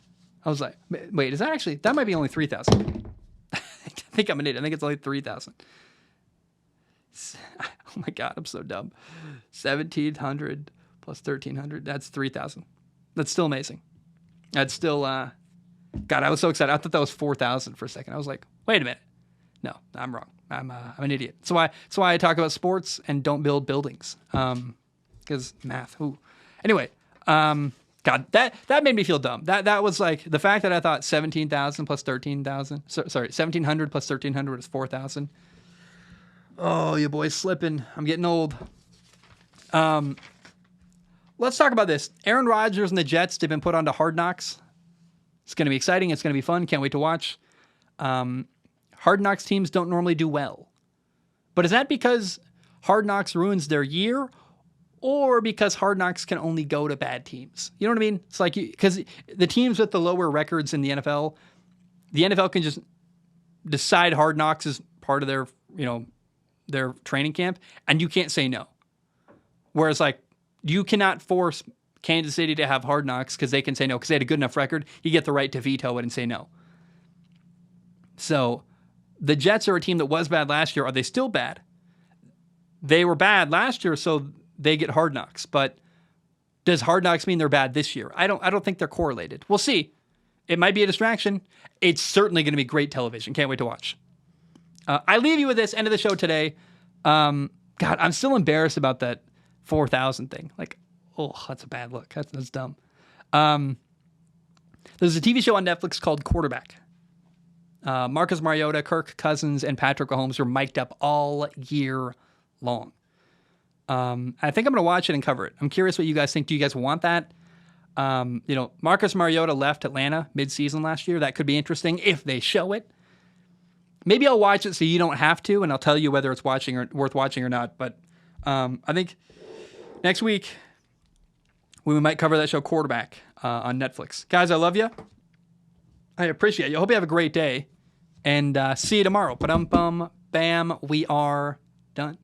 I was like, wait, is that actually, that might be only 3,000. I think I'm an idiot. I think it's only 3,000. Oh my God, I'm so dumb. 1,700 plus 1,300, that's 3,000. That's still amazing. That's still, God, I was so excited. I thought that was 4,000 for a second. I was like, wait a minute. No, I'm wrong. I'm an idiot. That's why I talk about sports and don't build buildings. Because math. Ooh. Anyway, God, that made me feel dumb. That was like the fact that I thought 17,000 plus 13,000. Sorry, 1,700 plus 1,300 is 4,000. Oh, you boys slipping. I'm getting old. Let's talk about this. Aaron Rodgers and the Jets, they've been put onto Hard Knocks. It's going to be exciting. It's going to be fun. Can't wait to watch. Hard Knocks teams don't normally do well. But is that because Hard Knocks ruins their year, or because Hard Knocks can only go to bad teams? You know what I mean? It's like, because the teams with the lower records in the NFL can just decide Hard Knocks is part of their, their training camp, and you can't say no. Whereas, like, you cannot force Kansas City to have Hard Knocks because they can say no because they had a good enough record. You get the right to veto it and say no. So the Jets are a team that was bad last year. Are they still bad? They were bad last year, so they get Hard Knocks. But does Hard Knocks mean they're bad this year? I don't think they're correlated. We'll see. It might be a distraction. It's certainly going to be great television. Can't wait to watch. I leave you with this end of the show today. God, I'm still embarrassed about that 4,000 thing. Like, oh, that's a bad look. That's dumb. There's a TV show on Netflix called Quarterback. Marcus Mariota, Kirk Cousins, and Patrick Mahomes were mic'd up all year long. I think I'm going to watch it and cover it. I'm curious what you guys think. Do you guys want that? Marcus Mariota left Atlanta mid-season last year. That could be interesting if they show it. Maybe I'll watch it so you don't have to, and I'll tell you whether it's worth watching or not. But I think next week we might cover that show Quarterback on Netflix. Guys, I love you. I appreciate you. I hope you have a great day. And see you tomorrow. Ba-dum-bum, bam, we are done.